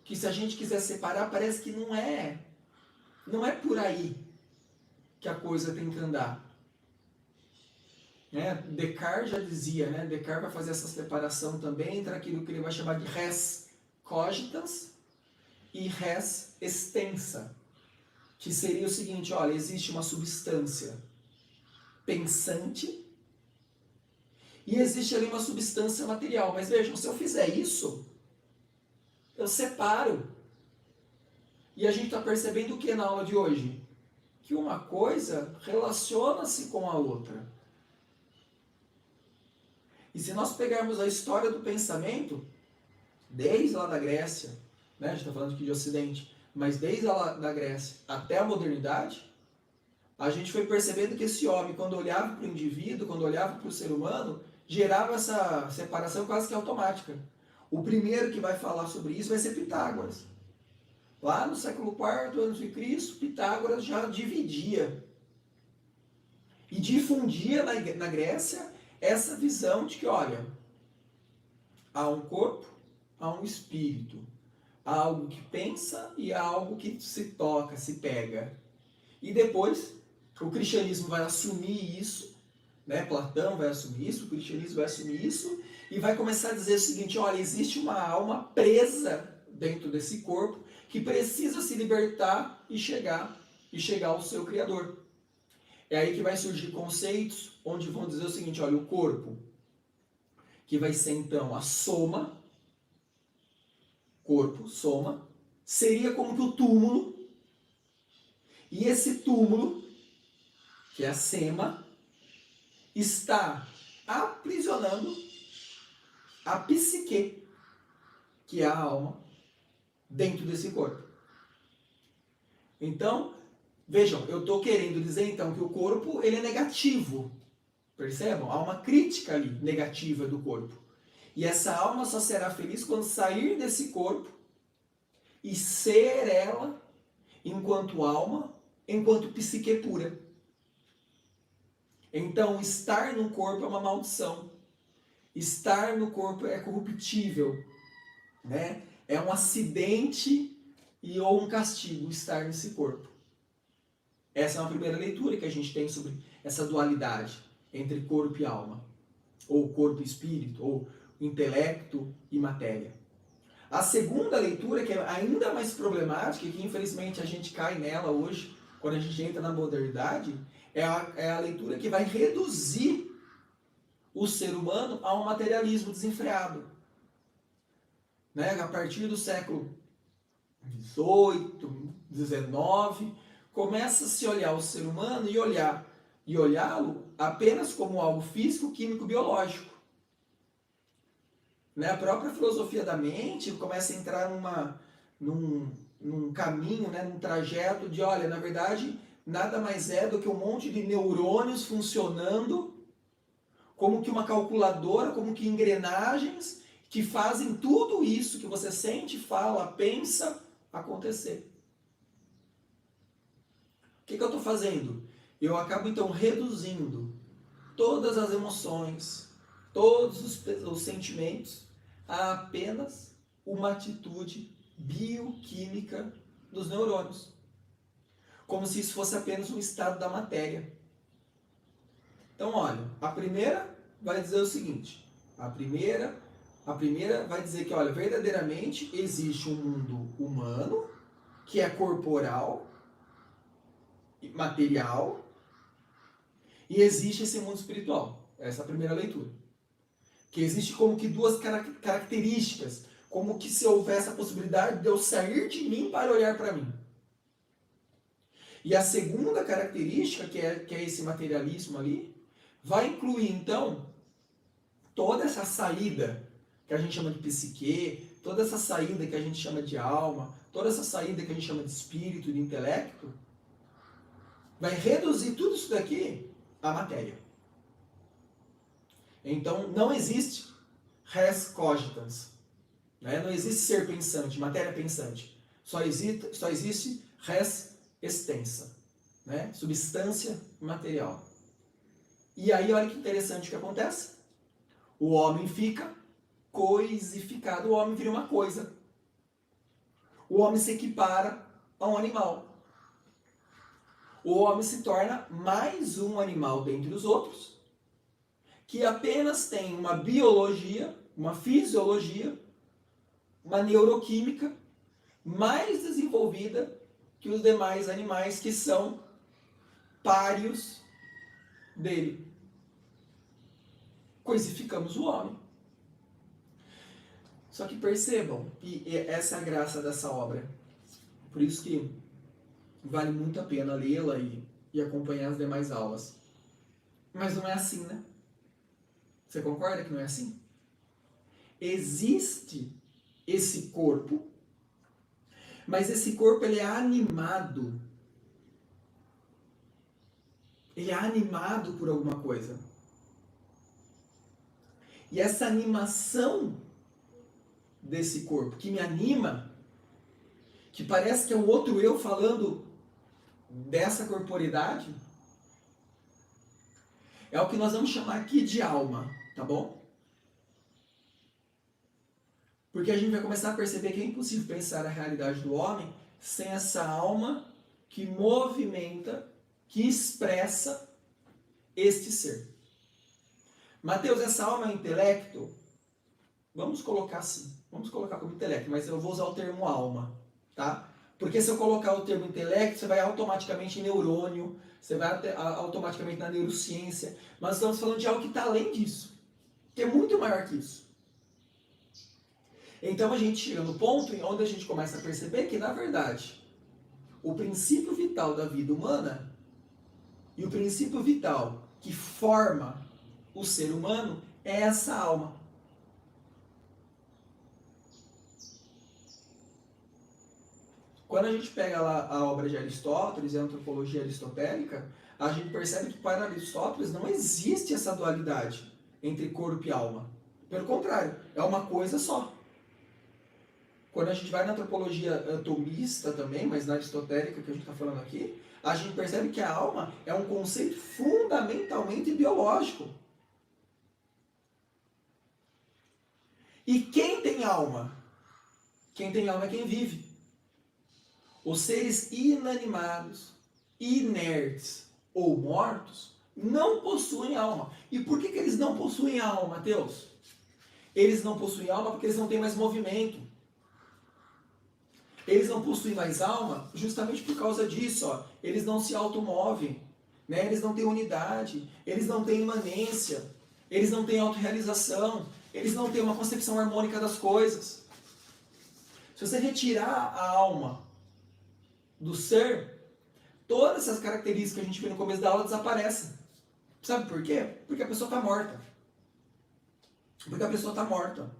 que, se a gente quiser separar, parece que não é por aí que a coisa tem que andar. Né? Descartes já dizia, né? Descartes vai fazer essa separação também entre aquilo que ele vai chamar de res cogitans e res extensa, que seria o seguinte: olha, existe uma substância pensante e existe ali uma substância material. Mas vejam, se eu fizer isso, eu separo. E a gente está percebendo o que na aula de hoje? Que uma coisa relaciona-se com a outra. E se nós pegarmos a história do pensamento, desde lá da Grécia, né, a gente está falando aqui de Ocidente, mas desde lá da Grécia até a modernidade, a gente foi percebendo que esse homem, quando olhava para o indivíduo, quando olhava para o ser humano, gerava essa separação quase que automática. O primeiro que vai falar sobre isso vai ser Pitágoras. Lá no século IV a.C., Pitágoras já dividia e difundia na Grécia essa visão de que, olha, há um corpo, há um espírito, há algo que pensa e há algo que se toca, se pega. E depois o cristianismo vai assumir isso né? Platão vai assumir isso, o cristianismo vai assumir isso, e vai começar a dizer o seguinte, olha, existe uma alma presa dentro desse corpo que precisa se libertar e chegar ao seu Criador. É aí que vai surgir conceitos onde vão dizer o seguinte, olha, o corpo, que vai ser então a soma, corpo, soma, seria como que o túmulo, e esse túmulo, que é a sema, está aprisionando a psique, que é a alma, dentro desse corpo. Então, vejam, eu estou querendo dizer então que o corpo ele é negativo. Percebam? Há uma crítica ali negativa do corpo. E essa alma só será feliz quando sair desse corpo e ser ela, enquanto alma, enquanto psique pura. Então, estar no corpo é uma maldição. Estar no corpo é corruptível, né? É um acidente ou um castigo estar nesse corpo. Essa é uma primeira leitura que a gente tem sobre essa dualidade entre corpo e alma, ou corpo e espírito, ou intelecto e matéria. A segunda leitura, que é ainda mais problemática, e que infelizmente a gente cai nela hoje, quando a gente entra na modernidade, é a leitura que vai reduzir o ser humano a um materialismo desenfreado. Né? A partir do século XVIII, XIX, começa a se olhar o ser humano e olhá-lo apenas como algo físico, químico, biológico. Né? A própria filosofia da mente começa a entrar num caminho, né? Num trajeto de, olha, na verdade, nada mais é do que um monte de neurônios funcionando como que uma calculadora, como que engrenagens que fazem tudo isso que você sente, fala, pensa, acontecer. O que eu estou fazendo? Eu acabo então reduzindo todas as emoções, todos os sentimentos a apenas uma atitude bioquímica dos neurônios. Como se isso fosse apenas um estado da matéria. Então, olha, a primeira vai dizer o seguinte, a primeira vai dizer que, olha, verdadeiramente existe um mundo humano, que é corporal, material, e existe esse mundo espiritual. Essa é a primeira leitura. Que existe como que duas características, como que se houvesse a possibilidade de eu sair de mim para olhar para mim. E a segunda característica, que é esse materialismo ali, vai incluir, então, toda essa saída que a gente chama de psique, toda essa saída que a gente chama de alma, toda essa saída que a gente chama de espírito, de intelecto, vai reduzir tudo isso daqui à matéria. Então, não existe res cogitans, né? Não existe ser pensante, matéria pensante. Só existe res extensa, né? Substância material. E aí, olha que interessante o que acontece. O homem fica coisificado, o homem vira uma coisa. O homem se equipara a um animal. O homem se torna mais um animal dentre os outros, que apenas tem uma biologia, uma fisiologia, uma neuroquímica mais desenvolvida que os demais animais que são páreos dele. Coisificamos o homem. Só que percebam, e essa é a graça dessa obra. Por isso que vale muito a pena lê-la e acompanhar as demais aulas. Mas não é assim, né? Você concorda que não é assim? Existe esse corpo, mas esse corpo ele é animado. Ele é animado por alguma coisa. E essa animação desse corpo, que me anima, que parece que é o outro eu falando dessa corporidade, é o que nós vamos chamar aqui de alma, tá bom? Porque a gente vai começar a perceber que é impossível pensar a realidade do homem sem essa alma que movimenta, que expressa este ser. Mateus, essa alma é um intelecto? Vamos colocar assim, vamos colocar como intelecto, mas eu vou usar o termo alma, tá? Porque se eu colocar o termo intelecto, você vai automaticamente em neurônio, você vai automaticamente na neurociência, mas estamos falando de algo que está além disso, que é muito maior que isso. Então a gente chega no ponto em onde a gente começa a perceber que, na verdade, o princípio vital da vida humana e o princípio vital que forma o ser humano é essa alma. Quando a gente pega lá a obra de Aristóteles, a antropologia aristotélica, a gente percebe que para Aristóteles não existe essa dualidade entre corpo e alma. Pelo contrário, é uma coisa só. Quando a gente vai na antropologia atomista também, mas na aristotélica que a gente está falando aqui, a gente percebe que a alma é um conceito fundamentalmente biológico. E quem tem alma? Quem tem alma é quem vive. Os seres inanimados, inertes ou mortos não possuem alma. E por que eles não possuem alma, Mateus? Eles não possuem alma porque eles não têm mais movimento. Eles não possuem mais alma justamente por causa disso. Ó. Eles não se automovem, né? Eles não têm unidade, eles não têm imanência, eles não têm autorrealização, eles não têm uma concepção harmônica das coisas. Se você retirar a alma do ser, todas essas características que a gente viu no começo da aula desaparecem. Sabe por quê? Porque a pessoa está morta. Porque a pessoa está morta.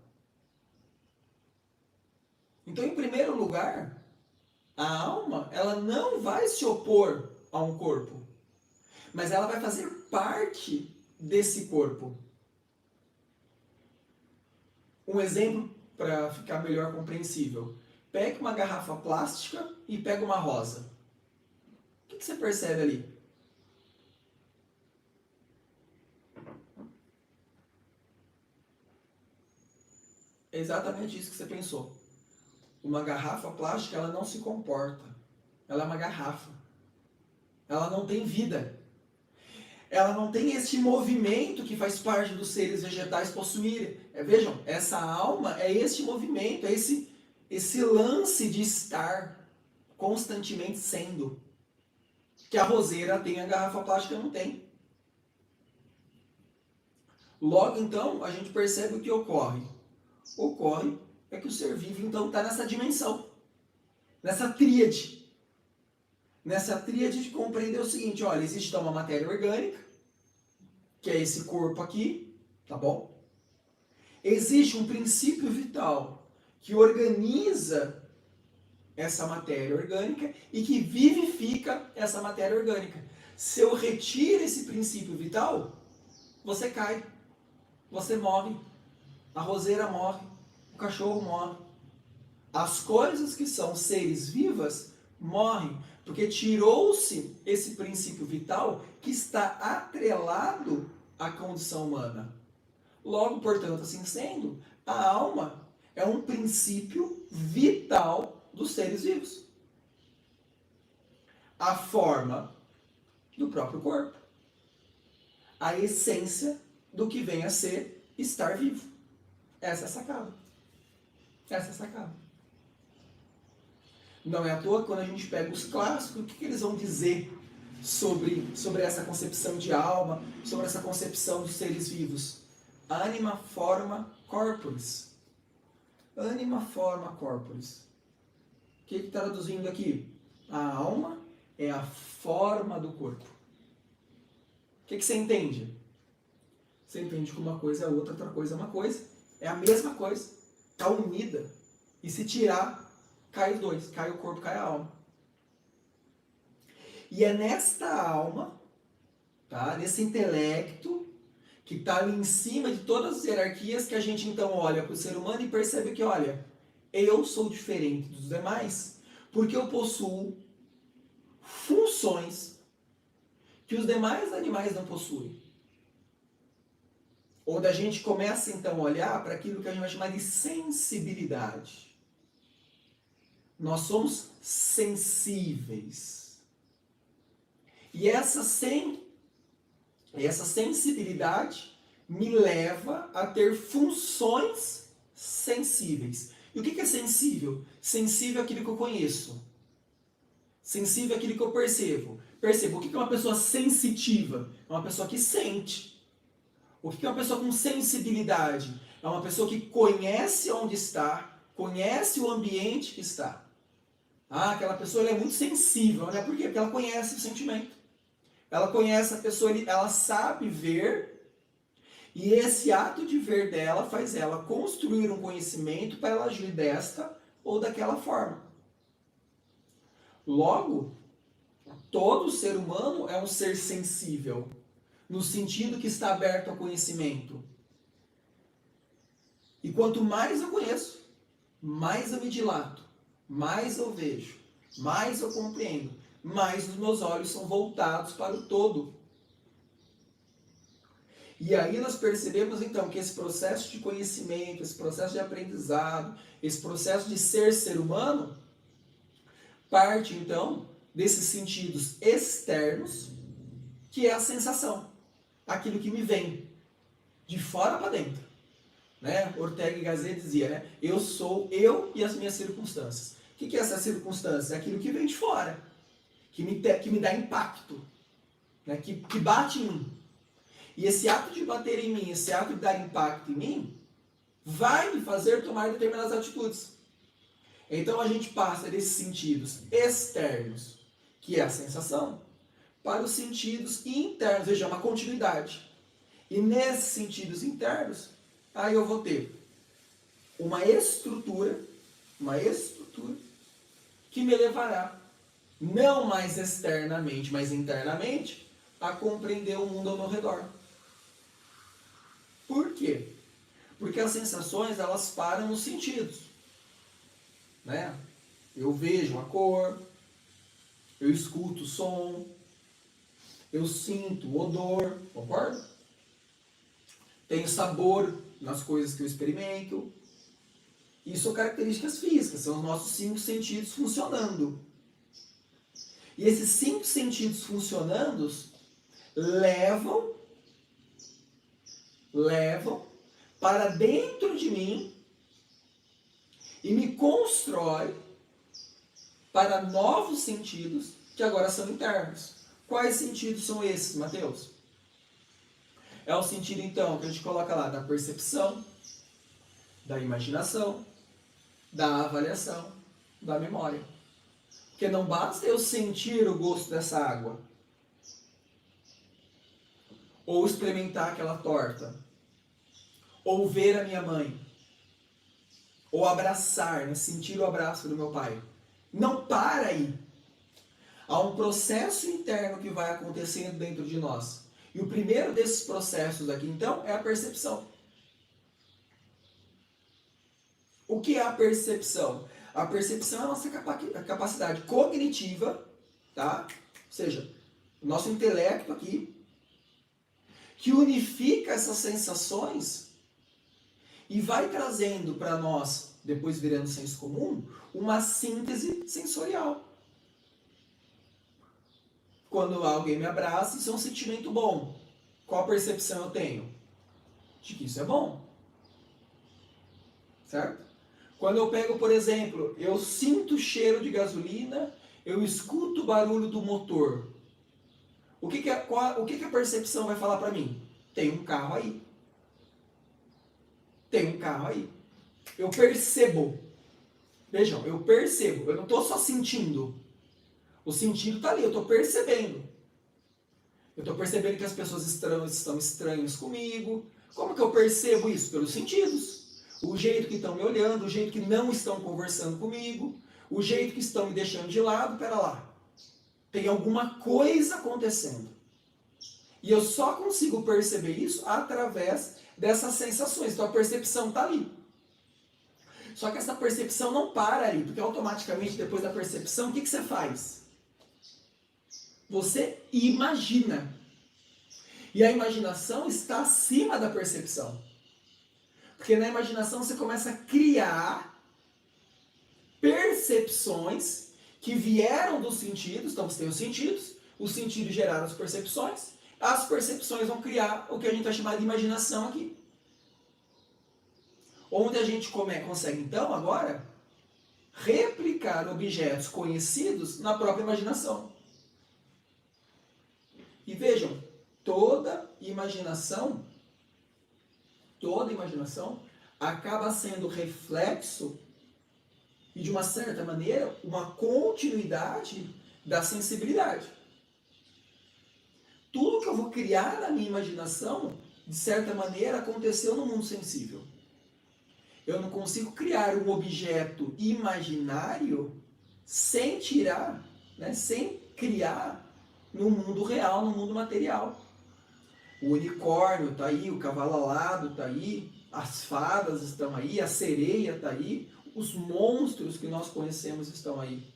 Então, em primeiro lugar, a alma, ela não vai se opor a um corpo, mas ela vai fazer parte desse corpo. Um exemplo para ficar melhor compreensível. Pega uma garrafa plástica e pega uma rosa. O que você percebe ali? É exatamente isso que você pensou. Uma garrafa plástica, ela não se comporta. Ela é uma garrafa. Ela não tem vida. Ela não tem esse movimento que faz parte dos seres vegetais possuírem. Vejam, essa alma é esse movimento, é esse lance de estar constantemente sendo. Que a roseira tem, a garrafa plástica não tem. Logo, então, a gente percebe o que ocorre. Ocorre é que o ser vivo, então, está nessa dimensão. Nessa tríade. Nessa tríade de compreender o seguinte, olha, existe então uma matéria orgânica, que é esse corpo aqui, tá bom? Existe um princípio vital que organiza essa matéria orgânica e que vivifica essa matéria orgânica. Se eu retiro esse princípio vital, você cai, você morre, a roseira morre, o cachorro morre. As coisas que são seres vivas morrem, porque tirou-se esse princípio vital que está atrelado à condição humana. Logo, portanto, assim sendo, a alma é um princípio vital dos seres vivos. A forma do próprio corpo. A essência do que vem a ser estar vivo. Essa é a sacada. Essa é a sacada. Não é à toa quando a gente pega os clássicos, o que eles vão dizer sobre essa concepção de alma, sobre essa concepção dos seres vivos? Anima forma corporis. Anima forma corporis. O que está traduzindo aqui? A alma é a forma do corpo. O que você entende? Você entende que uma coisa é outra coisa é uma coisa. É a mesma coisa. Está unida. E se tirar, cai os dois. Cai o corpo, cai a alma. E é nesta alma, tá? Nesse intelecto, que está ali em cima de todas as hierarquias, que a gente então olha para o ser humano e percebe que, olha, eu sou diferente dos demais, porque eu possuo funções que os demais animais não possuem. Onde a gente começa então a olhar para aquilo que a gente vai chamar de sensibilidade. Nós somos sensíveis. E essa sensibilidade me leva a ter funções sensíveis. E o que é sensível? Sensível é aquilo que eu conheço. Sensível é aquilo que eu percebo. Percebo. O que é uma pessoa sensitiva? É uma pessoa que sente. O que é uma pessoa com sensibilidade? É uma pessoa que conhece onde está, conhece o ambiente que está. Ah, aquela pessoa ela é muito sensível, né? Por quê? Porque ela conhece o sentimento. Ela conhece a pessoa, ela sabe ver, e esse ato de ver dela faz ela construir um conhecimento para ela agir desta ou daquela forma. Logo, todo ser humano é um ser sensível, no sentido que está aberto ao conhecimento. E quanto mais eu conheço, mais eu me dilato, mais eu vejo, mais eu compreendo, mais os meus olhos são voltados para o todo. E aí nós percebemos então que esse processo de conhecimento, esse processo de aprendizado, esse processo de ser humano, parte então desses sentidos externos, que é a sensação, aquilo que me vem de fora para dentro. Né? Ortega y Gasset dizia, né? Eu sou eu e as minhas circunstâncias. O que é essa circunstância? É aquilo que vem de fora, que me dá impacto, né? que bate em mim. E esse ato de bater em mim, esse ato de dar impacto em mim, vai me fazer tomar determinadas atitudes. Então a gente passa desses sentidos externos, que é a sensação, para os sentidos internos, veja, uma continuidade. E nesses sentidos internos, aí eu vou ter uma estrutura que me levará, não mais externamente, mas internamente, a compreender o mundo ao meu redor. Por quê? Porque as sensações, elas param nos sentidos. Né? Eu vejo a cor, eu escuto o som, eu sinto o odor, concorda? Tenho sabor nas coisas que eu experimento. Isso são características físicas, são os nossos 5 sentidos funcionando. E esses 5 sentidos funcionando levam para dentro de mim e me constrói para novos sentidos que agora são internos. Quais sentidos são esses, Mateus? É o sentido, então, que a gente coloca lá da percepção, da imaginação, da avaliação, da memória. Porque não basta eu sentir o gosto dessa água, ou experimentar aquela torta, ou ver a minha mãe, ou abraçar, né? Sentir o abraço do meu pai. Não para aí. Há um processo interno que vai acontecendo dentro de nós. E o primeiro desses processos aqui, então, é a percepção. O que é a percepção? A percepção é a nossa capacidade cognitiva, tá? Ou seja, o nosso intelecto aqui, que unifica essas sensações e vai trazendo para nós, depois virando senso comum, uma síntese sensorial. Quando alguém me abraça, isso é um sentimento bom. Qual percepção eu tenho? De que isso é bom. Certo? Quando eu pego, por exemplo, eu sinto o cheiro de gasolina, eu escuto o barulho do motor. O que a percepção vai falar para mim? Tem um carro aí. Tem um carro aí. Eu percebo. Vejam, eu percebo. Eu não estou só sentindo. O sentido está ali, eu estou percebendo. Eu estou percebendo que as pessoas estão estranhas comigo. Como que eu percebo isso? Pelos sentidos. O jeito que estão me olhando, o jeito que não estão conversando comigo, o jeito que estão me deixando de lado, pera lá. Tem alguma coisa acontecendo. E eu só consigo perceber isso através dessas sensações. Então a percepção está ali. Só que essa percepção não para ali, porque automaticamente depois da percepção, o que você faz? Você imagina. E a imaginação está acima da percepção. Porque na imaginação você começa a criar percepções que vieram dos sentidos. Então você tem os sentidos geraram as percepções. as percepções vão criar o que a gente vai chamar de imaginação aqui. Onde a gente consegue, então, agora, replicar objetos conhecidos na própria imaginação. E vejam, toda imaginação acaba sendo reflexo e, de uma certa maneira, uma continuidade da sensibilidade. Tudo que eu vou criar na minha imaginação, de certa maneira, aconteceu no mundo sensível. Eu não consigo criar um objeto imaginário sem tirar, sem criar no mundo real, no mundo material. O unicórnio está aí, o cavalo alado está aí, as fadas estão aí, a sereia está aí, os monstros que nós conhecemos estão aí.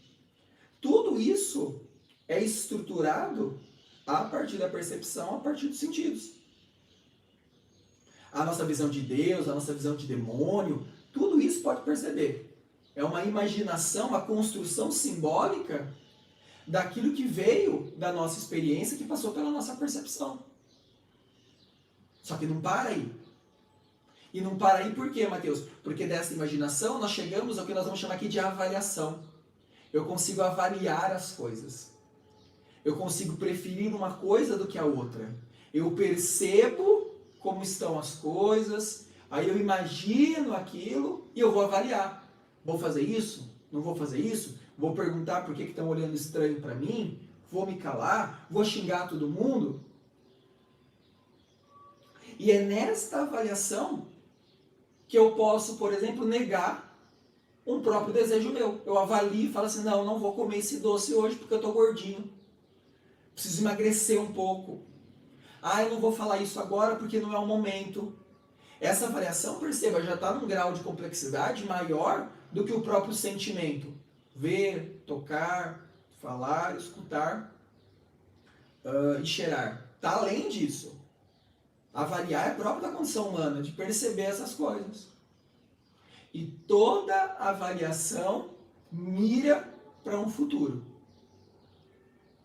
Tudo isso é estruturado a partir da percepção, a partir dos sentidos. A nossa visão de Deus, a nossa visão de demônio, tudo isso pode perceber. É uma imaginação, uma construção simbólica daquilo que veio da nossa experiência, que passou pela nossa percepção. Só que não para aí. E não para aí por quê, Mateus? Porque dessa imaginação nós chegamos ao que nós vamos chamar aqui de avaliação. Eu consigo avaliar as coisas. Eu consigo preferir uma coisa do que a outra. Eu percebo como estão as coisas, aí eu imagino aquilo e eu vou avaliar. Vou fazer isso? Não vou fazer isso? Vou perguntar por que estão olhando estranho para mim? Vou me calar? Vou xingar todo mundo? E é nesta avaliação que eu posso, por exemplo, negar um próprio desejo meu. Eu avalio e falo assim, não vou comer esse doce hoje porque eu estou gordinho. Preciso emagrecer um pouco. Eu não vou falar isso agora porque não é o momento. Essa avaliação, perceba, já está num grau de complexidade maior do que o próprio sentimento. Ver, tocar, falar, escutar e cheirar. Está além disso. Avaliar é próprio da condição humana, de perceber essas coisas. E toda avaliação mira para um futuro.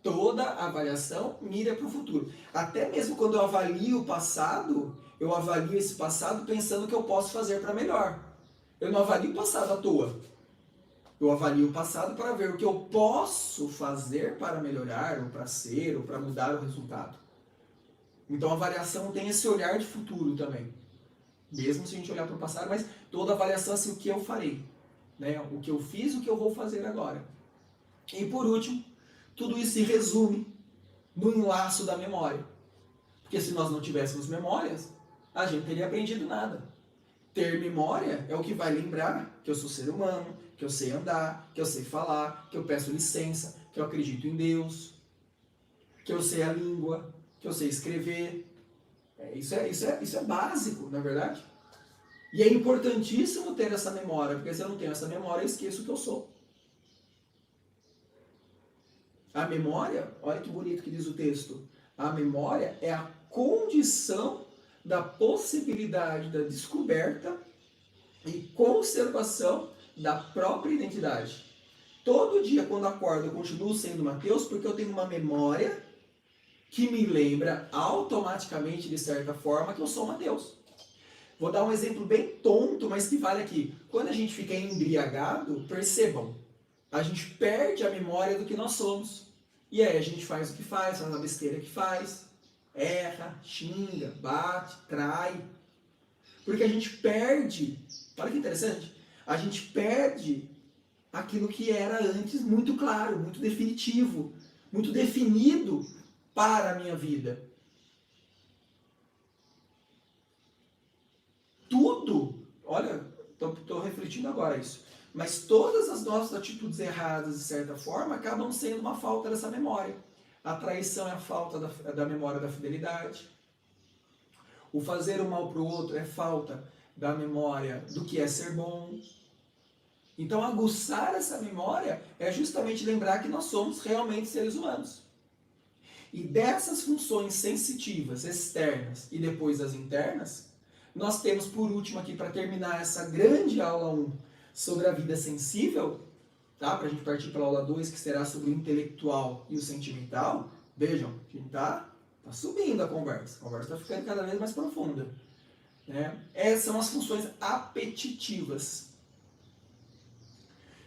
Toda avaliação mira para o futuro. Até mesmo quando eu avalio o passado, eu avalio esse passado pensando o que eu posso fazer para melhor. Eu não avalio o passado à toa. Eu avalio o passado para ver o que eu posso fazer para melhorar, ou para ser, ou para mudar o resultado. Então a avaliação tem esse olhar de futuro também. Mesmo se a gente olhar para o passado, mas toda avaliação é assim, o que eu farei. O que eu fiz, o que eu vou fazer agora. E por último, tudo isso se resume no enlaço da memória. Porque se nós não tivéssemos memórias, a gente não teria aprendido nada. Ter memória é o que vai lembrar que eu sou ser humano, que eu sei andar, que eu sei falar, que eu peço licença, que eu acredito em Deus, que eu sei a língua, que eu sei escrever. Isso é básico, não é verdade? E é importantíssimo ter essa memória, porque se eu não tenho essa memória, eu esqueço o que eu sou. A memória, olha que bonito que diz o texto, a memória é a condição da possibilidade da descoberta e conservação da própria identidade. Todo dia, quando acordo, eu continuo sendo Mateus porque eu tenho uma memória que me lembra automaticamente, de certa forma, que eu sou Mateus. Vou dar um exemplo bem tonto, mas que vale aqui. Quando a gente fica embriagado, percebam, a gente perde a memória do que nós somos. E aí a gente faz o que faz a besteira que faz, erra, xinga, bate, trai. Porque a gente perde, olha que interessante, a gente perde aquilo que era antes muito claro, muito definitivo, muito definido para a minha vida. Tudo, olha, estou refletindo agora isso, mas todas as nossas atitudes erradas, de certa forma, acabam sendo uma falta dessa memória. A traição é a falta da memória da fidelidade. O fazer o mal para o outro é falta da memória do que é ser bom. Então, aguçar essa memória é justamente lembrar que nós somos realmente seres humanos. E dessas funções sensitivas, externas e depois as internas, nós temos por último aqui, para terminar essa grande aula 1 sobre a vida sensível, tá? Para a gente partir para a aula 2, que será sobre o intelectual e o sentimental. Vejam, a gente está Está subindo a conversa está ficando cada vez mais profunda. Né? Essas são as funções apetitivas.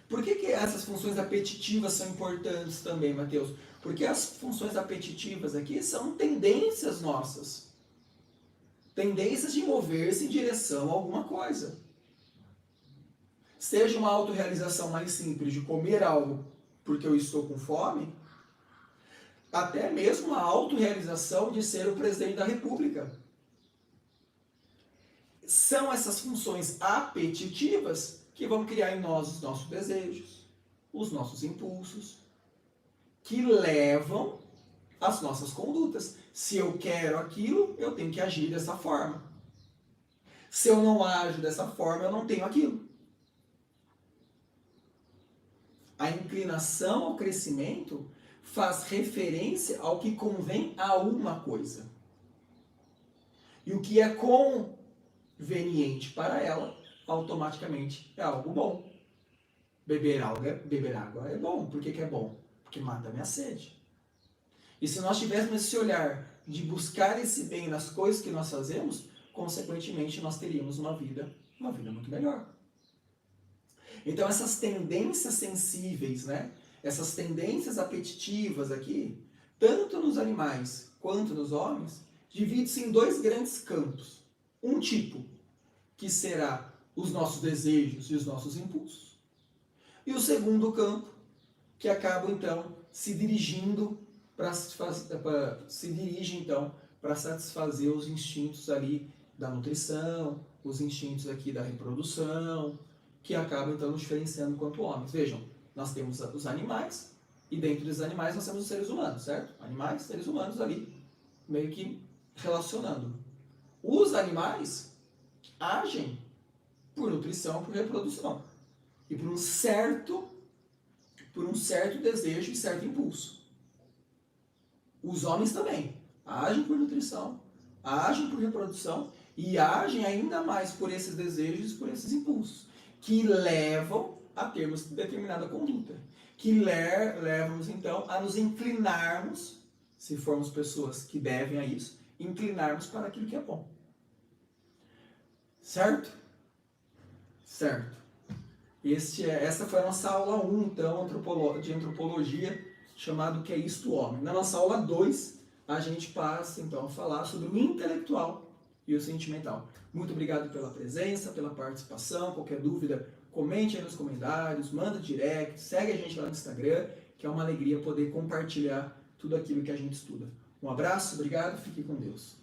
Por que essas funções apetitivas são importantes também, Mateus? Porque as funções apetitivas aqui são tendências nossas. Tendências de mover-se em direção a alguma coisa. Seja uma autorrealização mais simples de comer algo porque eu estou com fome, até mesmo a autorrealização de ser o presidente da República. São essas funções apetitivas que vão criar em nós os nossos desejos, os nossos impulsos, que levam às nossas condutas. Se eu quero aquilo, eu tenho que agir dessa forma. Se eu não ajo dessa forma, eu não tenho aquilo. A inclinação ao crescimento faz referência ao que convém a uma coisa. E o que é conveniente para ela, automaticamente é algo bom. Beber água é bom. Por que é bom? Porque mata a minha sede. E se nós tivéssemos esse olhar de buscar esse bem nas coisas que nós fazemos, consequentemente nós teríamos uma vida muito melhor. Então essas tendências sensíveis, né? Essas tendências apetitivas aqui, tanto nos animais quanto nos homens, dividem-se em dois grandes campos. Um tipo, que será os nossos desejos e os nossos impulsos. E o segundo campo, que acaba então se dirigindo para satisfazer os instintos ali da nutrição, os instintos aqui da reprodução, que acabam então nos diferenciando quanto homens. Vejam, nós temos os animais e dentro dos animais nós temos os seres humanos, certo? Animais, seres humanos ali, meio que relacionando. Os animais agem por nutrição, por reprodução e por um certo desejo e certo impulso. Os homens também agem por nutrição, agem por reprodução e agem ainda mais por esses desejos e por esses impulsos, que levam a termos determinada conduta, que levam-nos então a nos inclinarmos, se formos pessoas que devem a isso, inclinarmos para aquilo que é bom. Certo? Certo. Essa foi a nossa aula 1, então, de antropologia, chamado Que é Isto, Homem. Na nossa aula 2, a gente passa, então, a falar sobre o intelectual e o sentimental. Muito obrigado pela presença, pela participação. Qualquer dúvida, comente aí nos comentários, manda direct, segue a gente lá no Instagram, que é uma alegria poder compartilhar tudo aquilo que a gente estuda. Um abraço, obrigado, fique com Deus.